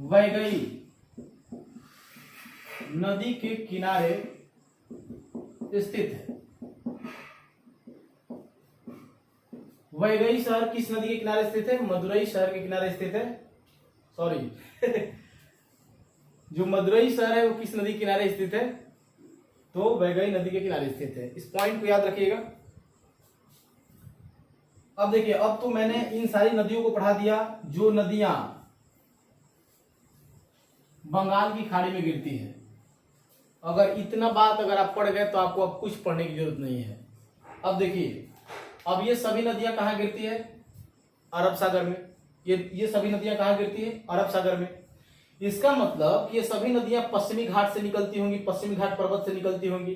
वैगई नदी के किनारे स्थित है। वैगई शहर किस नदी के किनारे स्थित है? मदुरई शहर के किनारे स्थित है। सॉरी जो मदुरई शहर है वो किस नदी के किनारे स्थित है? तो वैगई नदी के किनारे स्थित है। इस पॉइंट को याद रखिएगा। अब देखिए, अब तो मैंने इन सारी नदियों को पढ़ा दिया जो नदियां बंगाल की खाड़ी में गिरती है। अगर इतना बात अगर आप पढ़ गए तो आपको अब कुछ पढ़ने की जरूरत नहीं है। अब देखिए, अब ये सभी नदियां कहाँ गिरती है? अरब सागर में। ये सभी नदियां कहाँ गिरती है? अरब सागर में। इसका मतलब ये सभी नदियां पश्चिमी घाट से निकलती होंगी, पश्चिमी घाट पर्वत से निकलती होंगी,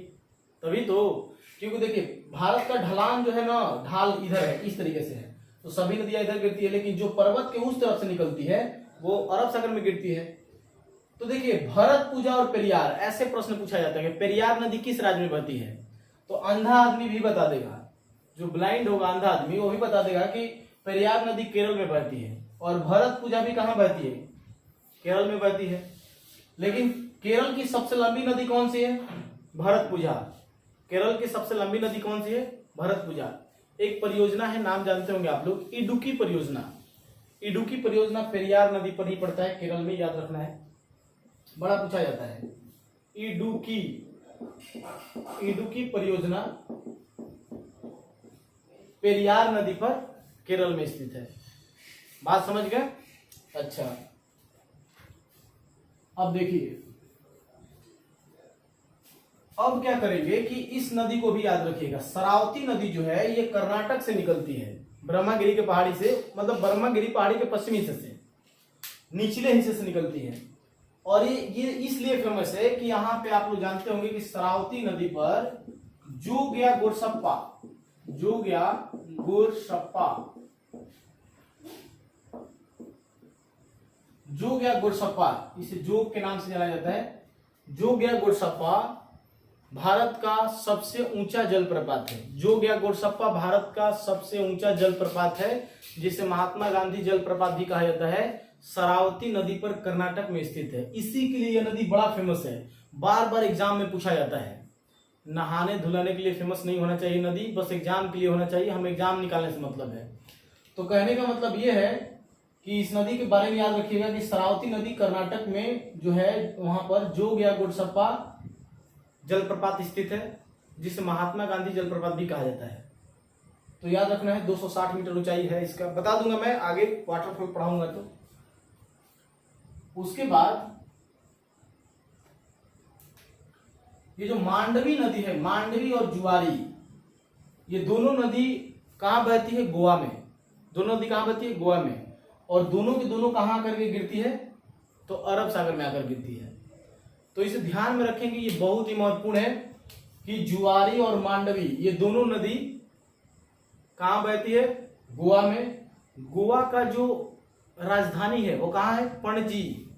तभी तो। क्योंकि देखिए, भारत का ढलान जो है ना, ढाल इधर है, इस तरीके से है, तो सभी नदियां इधर गिरती है। लेकिन जो पर्वत के उस तरफ से निकलती है वो अरब सागर में गिरती है। तो देखिए, भरतपुजा और पेरियार, ऐसे प्रश्न पूछा जाता है कि पेरियार नदी किस राज्य में बहती है? तो अंधा आदमी भी बता देगा, जो ब्लाइंड होगा अंधा आदमी, वो भी बता देगा कि पेरियार नदी केरल में बहती है। और भरतपुजा भी कहाँ बहती है? केरल में बहती है। लेकिन केरल की सबसे लंबी नदी कौन सी है? भरतपुजा। केरल की सबसे लंबी नदी कौन सी है? भरतपुजा। एक परियोजना है, नाम जानते होंगे आप लोग, इडुक्की परियोजना। इडुक्की परियोजना पेरियार नदी पर ही पड़ता है, केरल में, याद रखना है, बड़ा पूछा जाता है। इडुक्की परियोजना पेरियार नदी पर केरल में स्थित है। बात समझ गए? अच्छा, अब देखिए, अब क्या करेंगे कि इस नदी को भी याद रखिएगा। शरावती नदी जो है ये कर्नाटक से निकलती है, ब्रह्मागिरी के पहाड़ी से, मतलब ब्रह्मागिरी पहाड़ी के पश्चिमी हिस्से से, निचले हिस्से से निकलती है। और ये इसलिए फेमस है कि यहाँ पे आप लोग जानते होंगे कि शरावती नदी पर जोग या गुरसप्पा, इसे जोग के नाम से जाना जाता है। जोग या गुरसप्पा भारत का सबसे ऊंचा जलप्रपात है। जोग या गुरसप्पा भारत का सबसे ऊंचा जलप्रपात है, जिसे महात्मा गांधी जलप्रपात भी कहा जाता है। शरावती नदी पर कर्नाटक में स्थित है। इसी के लिए यह नदी बड़ा फेमस है, बार बार एग्जाम में पूछा जाता है। नहाने धुलाने के लिए फेमस नहीं होना चाहिए नदी, बस एग्जाम के लिए होना चाहिए। हम एग्जाम निकालने से मतलब है। तो कहने का मतलब यह है कि इस नदी के बारे में याद रखिएगा कि शरावती नदी कर्नाटक में जो है, वहां पर जोग या गुरसप्पा जलप्रपात स्थित है, जिसे महात्मा गांधी जलप्रपात भी कहा जाता है। तो याद रखना है, 260 मीटर ऊंचाई है इसका, बता दूंगा मैं आगे वाटरफॉल पढ़ाऊंगा तो। उसके बाद ये जो मांडवी नदी है, मांडवी और जुआरी, ये दोनों नदी कहां बहती है? गोवा में। दोनों नदी कहां बहती है? गोवा में। और दोनों की दोनों कहां आकर के गिरती है? तो अरब सागर में आकर गिरती है। तो इसे ध्यान में रखेंगे, ये बहुत ही महत्वपूर्ण है कि जुआरी और मांडवी ये दोनों नदी कहां बहती है? गोवा में। गोवा का जो राजधानी है वो कहां है? पणजी।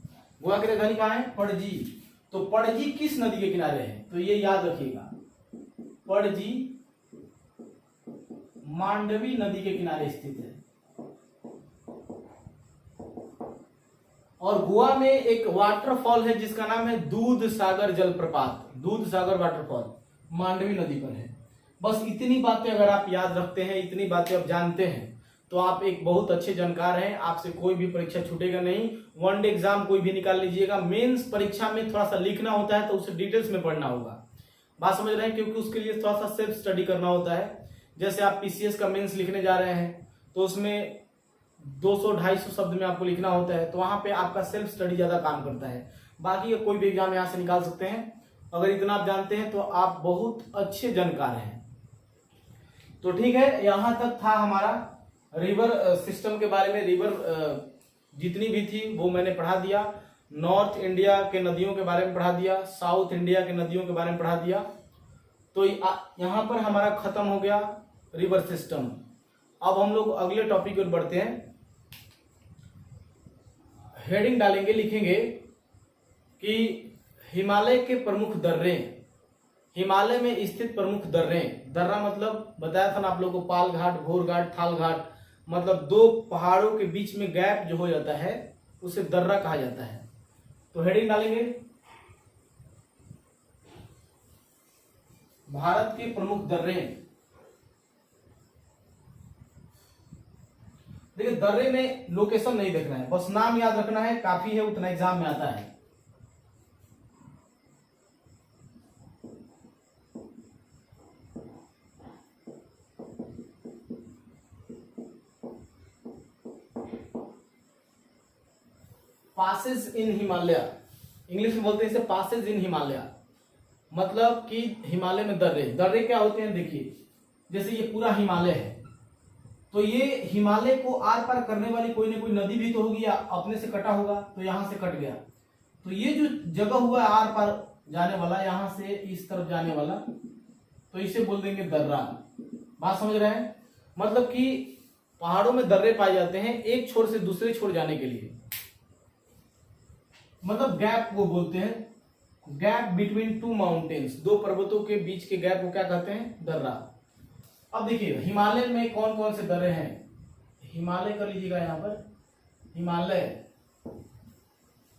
गोवा की राजधानी कहां है? पणजी। तो पणजी किस नदी के किनारे है? तो ये याद रखिएगा, पणजी मांडवी नदी के किनारे स्थित है। और गोवा में एक वाटरफॉल है जिसका नाम है दूध सागर जलप्रपात। दूध सागर वाटरफॉल मांडवी नदी पर है। बस इतनी बातें अगर आप याद रखते हैं, इतनी बातें आप जानते हैं, तो आप एक बहुत अच्छे जानकार हैं। आपसे कोई भी परीक्षा छूटेगा नहीं। वनडे एग्जाम कोई भी निकाल लीजिएगा। मेंस परीक्षा में थोड़ा सा लिखना होता है तो उसे डिटेल्स में पढ़ना होगा। बात समझ रहे हैं? क्योंकि उसके लिए थोड़ा सा सेल्फ स्टडी करना होता है। जैसे आप पीसीएस का मेंस लिखने जा रहे हैं तो उसमें 200-250 शब्द में आपको लिखना होता है, तो वहां पे आपका सेल्फ स्टडी ज्यादा काम करता है। बाकी कोई भी एग्जाम यहाँ से निकाल सकते हैं। अगर इतना आप जानते हैं तो आप बहुत अच्छे जानकार हैं। तो ठीक है, यहां तक था हमारा रिवर सिस्टम के बारे में। रिवर जितनी भी थी वो मैंने पढ़ा दिया। नॉर्थ इंडिया के नदियों के बारे में पढ़ा दिया, साउथ इंडिया के नदियों के बारे में पढ़ा दिया। तो यहां पर हमारा खत्म हो गया रिवर सिस्टम। अब हम लोग अगले टॉपिक पर बढ़ते हैं। हेडिंग डालेंगे, लिखेंगे कि हिमालय के प्रमुख दर्रे, हिमालय में स्थित प्रमुख दर्रे। दर्रा मतलब बताया था ना आप लोगों को, पाल घाट, घोर घाट, थाल घाट, मतलब दो पहाड़ों के बीच में गैप जो हो जाता है उसे दर्रा कहा जाता है। तो हेडिंग डालेंगे भारत के प्रमुख दर्रे। देखिए, दर्रे में लोकेशन नहीं देखना है, बस नाम याद रखना है, काफी है, उतना एग्जाम में आता है। पासेज इन हिमालय, इंग्लिश में बोलते हैं इसे पासेज इन हिमालय, मतलब कि हिमालय में दर्रे। दर्रे क्या होते हैं देखिए, जैसे ये पूरा हिमालय है, तो ये हिमालय को आर पार करने वाली कोई ना कोई नदी भी तो होगी या अपने से कटा होगा, तो यहां से कट गया, तो ये जो जगह हुआ है आर पार जाने वाला, यहां से इस तरफ जाने वाला, तो इसे बोल देंगे दर्रा। बात समझ रहे हैं? मतलब कि पहाड़ों में दर्रे पाए जाते हैं एक छोर से दूसरे छोर जाने के लिए, मतलब गैप को बोलते हैं, गैप बिटवीन टू माउंटेन्स, दो पर्वतों के बीच के गैप को क्या कहते हैं? दर्रा। अब देखिए हिमालय में कौन कौन से दर्रे हैं, हिमालय कर लीजिएगा यहां पर, हिमालय।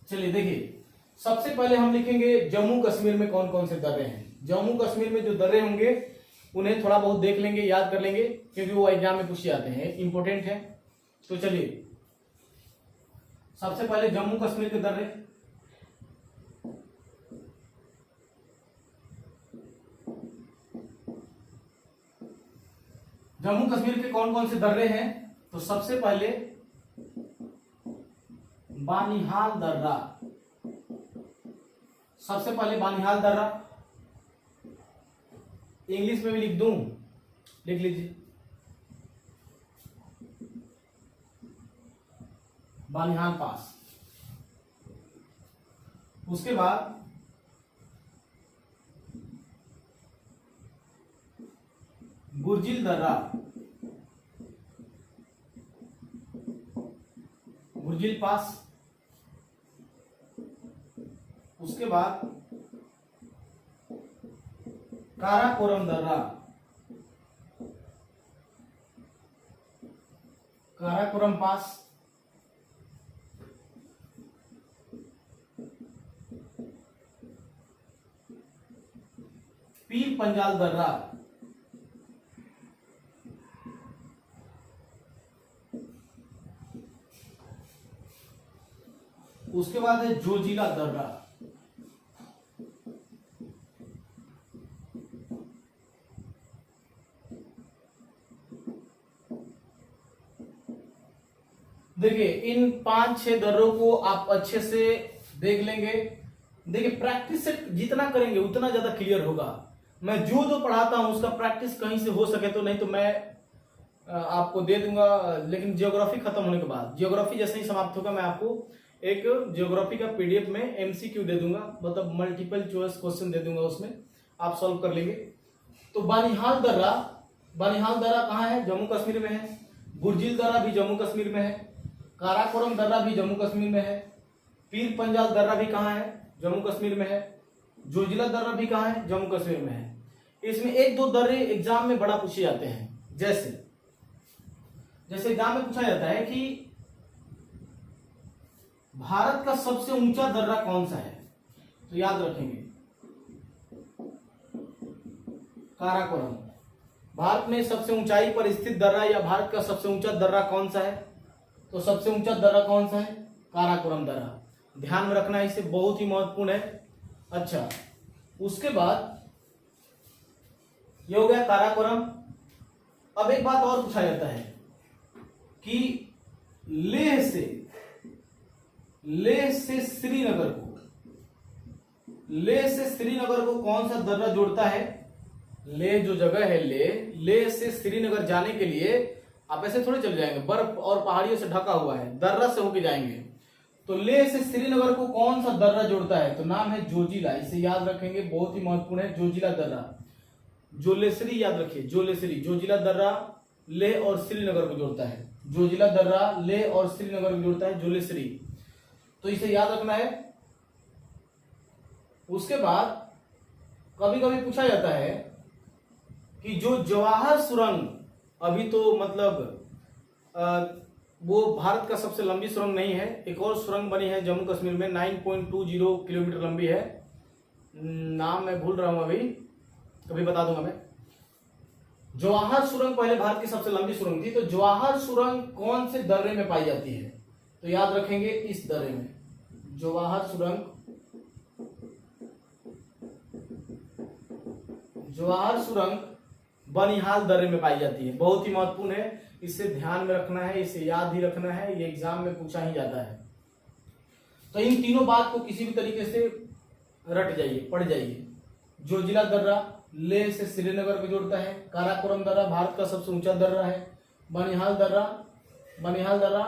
चलिए देखिए, सबसे पहले हम लिखेंगे जम्मू कश्मीर में कौन कौन से दर्रे हैं। जम्मू कश्मीर में जो दर्रे होंगे उन्हें थोड़ा बहुत देख लेंगे, याद कर लेंगे, क्योंकि वो एग्जाम में पूछे जाते हैं, इंपॉर्टेंट है। तो चलिए सबसे पहले जम्मू कश्मीर के दर्रे, जम्मू कश्मीर के कौन कौन से दर्रे हैं, तो सबसे पहले बानिहाल दर्रा, सबसे पहले बानिहाल दर्रा, इंग्लिश में भी लिख दूं, लिख लीजिए बानिहाल पास। उसके बाद गुरजिल दर्रा, गुरजिल पास। उसके बाद काराकोरम दर्रा, काराकोरम पास। पीर पंजाल दर्रा, उसके बाद है जोजिला दर्रा, देखिए इन 5-6 दर्रों को आप अच्छे से देख लेंगे। देखिए प्रैक्टिस से जितना करेंगे उतना ज्यादा क्लियर होगा। मैं जो जो पढ़ाता हूं उसका प्रैक्टिस कहीं से हो सके तो, नहीं तो मैं आपको दे दूंगा, लेकिन जियोग्राफी खत्म होने के बाद, जियोग्राफी जैसे ही समाप्त होगा मैं आपको एक जियोग्राफी का पीडीएफ में एमसीक्यू दे दूंगा, मतलब मल्टीपल चॉइस क्वेश्चन दे दूंगा, उसमें आप सॉल्व कर लेंगे। तो बानिहाल दर्रा, बानिहाल दर्रा कहाँ है? जम्मू कश्मीर में है। गुरजिल दर्रा भी जम्मू कश्मीर में है। काराकोरम दर्रा भी जम्मू कश्मीर में है। पीर पंजाल दर्रा भी कहाँ है? जम्मू कश्मीर में है। जोजिला दर्रा भी कहाँ है? जम्मू कश्मीर में है। इसमें एक दो दर्रे एग्जाम में बड़ा पूछे जाते हैं, जैसे एग्जाम में पूछा जाता है कि भारत का सबसे ऊंचा दर्रा कौन सा है, तो याद रखेंगे काराकोरम। भारत में सबसे ऊंचाई पर स्थित दर्रा या भारत का सबसे ऊंचा दर्रा कौन सा है, तो सबसे ऊंचा दर्रा कौन सा है? काराकोरम दर्रा। ध्यान में रखना, इसे बहुत ही महत्वपूर्ण है। अच्छा, उसके बाद ये हो गया काराकोरम। अब एक बात और पूछा जाता है कि लेह से श्रीनगर को कौन सा दर्रा जोड़ता है? लेह जो जगह है, लेह से श्रीनगर जाने के लिए आप ऐसे थोड़े चले जाएंगे, बर्फ और पहाड़ियों से ढका हुआ है, दर्रा से होके जाएंगे। तो लेह से श्रीनगर को कौन सा दर्रा जोड़ता है? तो नाम है जोजिला। इसे याद रखेंगे, बहुत ही महत्वपूर्ण है, जोजिला दर्रा। जोलेसरी याद रखिए, जोलेसरी। जोजिला दर्रा लेह और श्रीनगर को जोड़ता है। जोजिला दर्रा लेह और श्रीनगर को जोड़ता है, जोलेसरी। तो इसे याद रखना है। उसके बाद कभी कभी पूछा जाता है कि जो जवाहर सुरंग, अभी तो मतलब वो भारत का सबसे लंबी सुरंग नहीं है, एक और सुरंग बनी है जम्मू कश्मीर में, 9.20 किलोमीटर लंबी है, नाम मैं भूल रहा हूं, अभी कभी बता दूंगा मैं। जवाहर सुरंग पहले भारत की सबसे लंबी सुरंग थी। तो जवाहर सुरंग कौन से दर्रे में पाई जाती है? तो याद रखेंगे इस दर्रे में, जवाहर सुरंग। जवाहर सुरंग बनिहाल दर्रे में पाई जाती है। बहुत ही महत्वपूर्ण है, इसे ध्यान में रखना है, इसे याद ही रखना है, ये एग्जाम में पूछा ही जाता है। तो इन तीनों बात को किसी भी तरीके से रट जाइए, पढ़ जाइए। जोजिला दर्रा लेह से श्रीनगर को जोड़ता है। काराकोरम दर्रा भारत का सबसे ऊंचा दर्रा है। बनिहाल दर्रा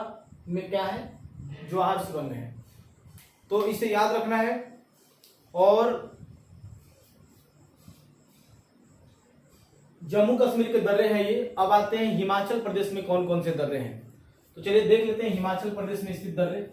में क्या है, ज्वार सुरंग है, तो इसे याद रखना है। और जम्मू कश्मीर के दर्रे हैं ये। अब आते हैं हिमाचल प्रदेश में कौन कौन से दर्रे हैं, तो चलिए देख लेते हैं हिमाचल प्रदेश में स्थित दर्रे।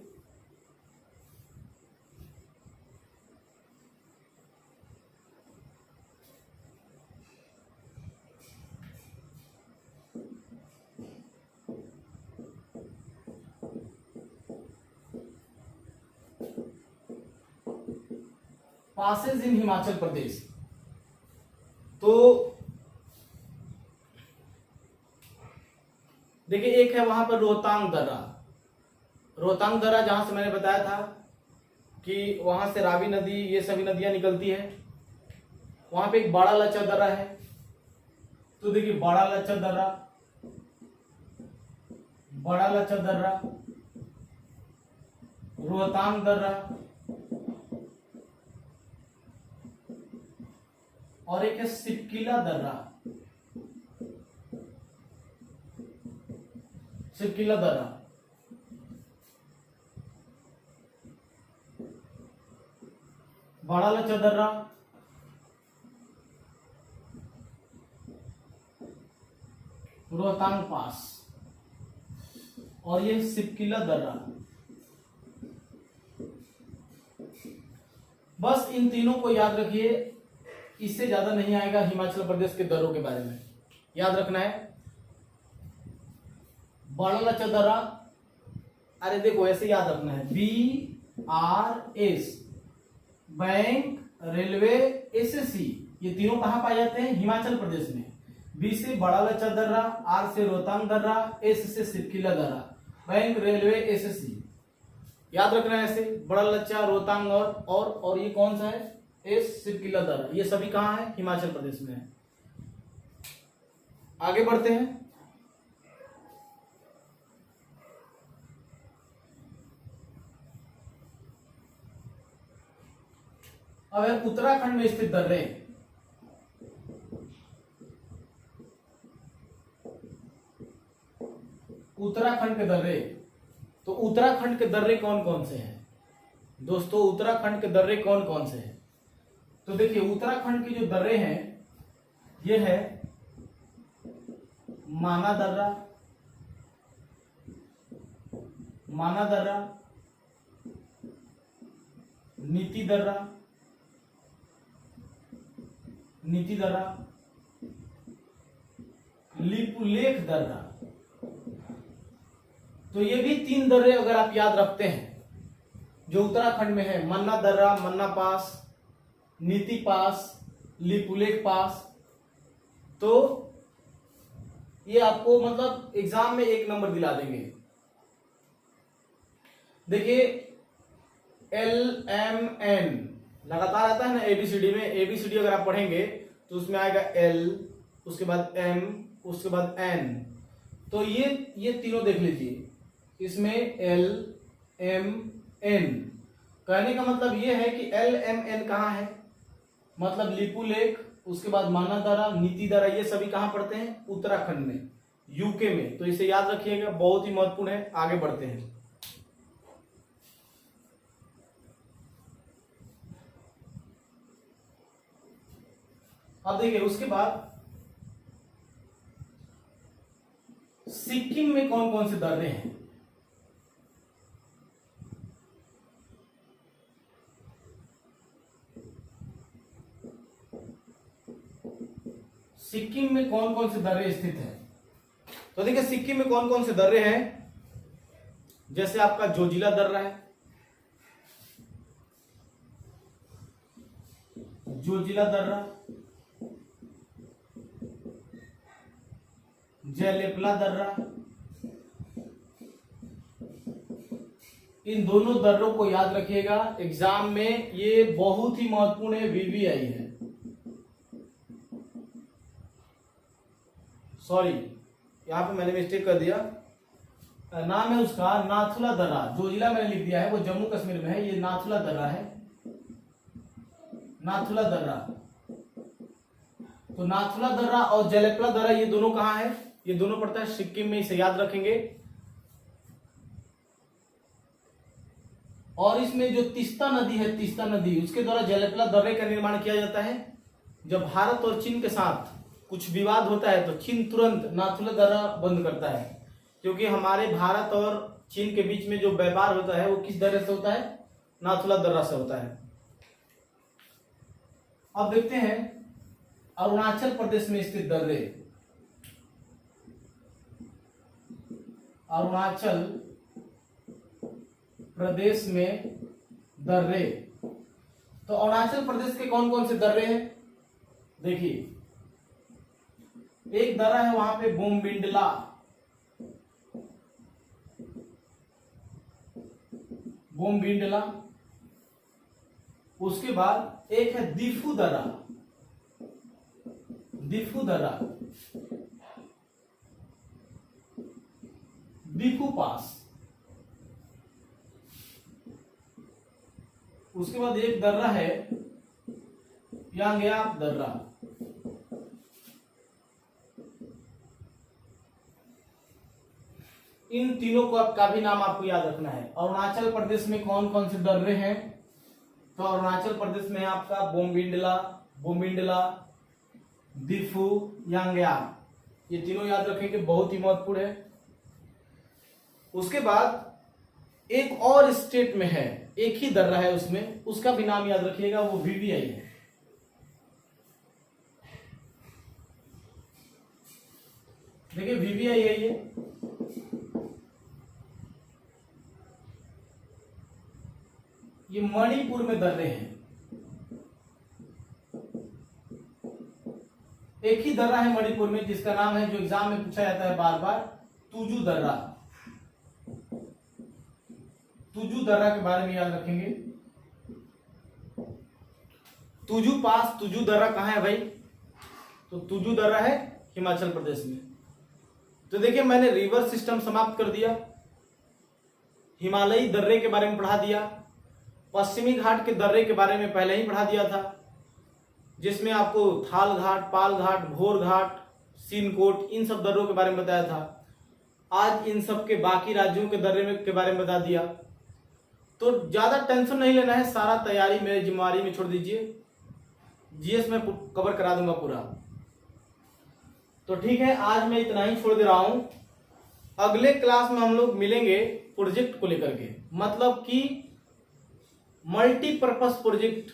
पासेज इन हिमाचल प्रदेश, तो देखिए एक है वहां पर रोहतांग दर्रा जहां से मैंने बताया था कि वहां से रावी नदी, ये सभी नदियां निकलती है। वहां पे एक बड़ा लच्चा दर्रा है, तो देखिए बड़ा लच्चा दर्रा, रोहतांग दर्रा, और एक है सिपकिला दर्रा। बड़ा लच्चा दर्रा, रोहतांग पास, और ये सिपकिला दर्रा। बस इन तीनों को याद रखिए, इससे ज्यादा नहीं आएगा हिमाचल प्रदेश के दर्रों के बारे में। याद रखना है बड़ा लच्चा दर्रा, अरे देखो ऐसे याद रखना है, BRS, बैंक, रेलवे, SSC, ये तीनों कहां पाए जाते हैं, हिमाचल प्रदेश में। B से बड़ा लच्चा दर्रा, R से रोहतांग दर्रा, S से सिपकिला दर्रा, बैंक, रेलवे, SSC, याद रखना है ऐसे। बड़ा लच्चा, रोहतांग और ये कौन सा है, एस सिपकिला दर्रा, ये सभी कहां है, हिमाचल प्रदेश में है। आगे बढ़ते हैं। अब है उत्तराखंड में स्थित दर्रे। उत्तराखंड के दर्रे, तो उत्तराखंड के दर्रे कौन कौन से हैं दोस्तों, उत्तराखंड के दर्रे कौन कौन से हैं, तो देखिए उत्तराखंड के जो दर्रे हैं ये है माना दर्रा, नीति दर्रा, लिपुलेख दर्रा। तो ये भी 3 दर्रे अगर आप याद रखते हैं जो उत्तराखंड में है, मन्ना दर्रा, मन्ना पास, नीति पास, लिपुलेख पास, तो ये आपको मतलब एग्जाम में 1 नंबर दिला देंगे। देखिए LMN लगातार आता है ना ABCD में, ABCD अगर आप पढ़ेंगे तो उसमें आएगा L, उसके बाद M, उसके बाद N, तो ये तीनों देख लीजिए, इसमें L M N। कहने का मतलब ये है कि LMN कहाँ है, मतलब लिपुलेख, उसके बाद माना दर्रा, नीति दर्रा, ये सभी कहां पड़ते हैं, उत्तराखंड में, यूके में। तो इसे याद रखिएगा, बहुत ही महत्वपूर्ण है। आगे बढ़ते हैं। अब देखिए उसके बाद सिक्किम में कौन कौन से दर्रे हैं, सिक्किम में कौन कौन से दर्रे स्थित हैं, तो देखिए सिक्किम में कौन कौन से दर्रे हैं, जैसे आपका जोजिला दर्रा है, जयलेपला दर्रा, इन दोनों दर्रों को याद रखिएगा, एग्जाम में ये बहुत ही महत्वपूर्ण है, VVI है। सॉरी, यहां पे मैंने मिस्टेक कर दिया, नाम है उसका नाथुला दर्रा। जो जिला मैंने लिख दिया है वो जम्मू कश्मीर में है। ये नाथुला दर्रा है, नाथुला दर्रा। तो नाथुला दर्रा और जलेपला दर्रा ये दोनों कहाँ है? ये दोनों पड़ता है सिक्किम में, इसे याद रखेंगे। और इसमें जो तीस्ता नदी है, तीस्ता नदी, उसके द्वारा जलेपला दर्रे का निर्माण किया जाता है। जब भारत और चीन के साथ कुछ विवाद होता है तो चीन तुरंत नाथुला दर्रा बंद करता है, क्योंकि हमारे भारत और चीन के बीच में जो व्यापार होता है वो किस दर्रे से होता है? नाथुला दर्रा से होता है। अब देखते हैं अरुणाचल प्रदेश में स्थित दर्रे। अरुणाचल प्रदेश में दर्रे। तो अरुणाचल प्रदेश के कौन कौन से दर्रे हैं? देखिए, एक दर्रा है वहां पे बोमबिंडला, बोमबिंडला। उसके बाद एक है दिफू दर्रा, दिफू दर्रा, दिफू पास। उसके बाद एक दर्रा है यांगयाप दर्रा। इन तीनों का भी नाम आपको याद रखना है। अरुणाचल प्रदेश में कौन कौन से दर्रे हैं? तो अरुणाचल प्रदेश में आपका बोमबिंडला, बोमबिंडला, दिफू, यांगयाप, ये तीनों याद रखेंगे, बहुत ही महत्वपूर्ण है। उसके बाद एक और स्टेट में है, एक ही दर्रा है उसमें, उसका भी नाम याद रखिएगा, वो वीवीआई है। देखिए वीवीआई है ये मणिपुर में दर्रे हैं। एक ही दर्रा है मणिपुर में जिसका नाम है, जो एग्जाम में पूछा जाता है बार बार, तुजू दर्रा। तुजू दर्रा के बारे में याद रखेंगे। तुजू पास, तुजू दर्रा कहां है भाई? तो तुजू दर्रा है हिमाचल प्रदेश में। तो देखिए मैंने रिवर सिस्टम समाप्त कर दिया, हिमालयी दर्रे के बारे में पढ़ा दिया, पश्चिमी घाट के दर्रे के बारे में पहले ही पढ़ा दिया था, जिसमें आपको थाल घाट, पाल घाट, घोर घाट, सीनकोट, इन सब दर्रों के बारे में बताया था। आज इन सब के बाकी राज्यों के दर्रे के बारे में बता दिया। तो ज्यादा टेंशन नहीं लेना है, सारा तैयारी मेरी जिम्मेवारी में छोड़ दीजिए, जीएस में कवर करा दूंगा पूरा। तो ठीक है, आज मैं इतना ही छोड़ दे रहा हूं। अगले क्लास में हम लोग मिलेंगे प्रोजेक्ट को लेकर के, मतलब कि multipurpose project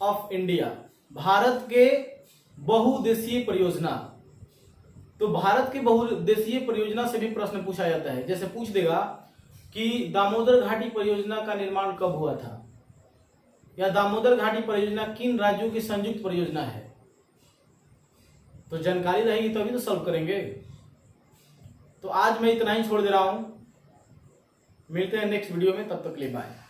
of India, Bharat के बहुउद्देशीय परियोजना। तो भारत के बहुउद्देशीय परियोजना से भी प्रश्न पूछा जाता है। जैसे पूछ देगा कि दामोदर घाटी परियोजना का निर्माण कब हुआ था, या दामोदर घाटी परियोजना किन राज्यों की संयुक्त परियोजना है। तो जानकारी रहेगी तभी तो सॉल्व करेंगे। तो आज मैं इतना ही छोड़ दे रहा हूं, मिलते हैं नेक्स्ट वीडियो में, तब तक के लिए बाय।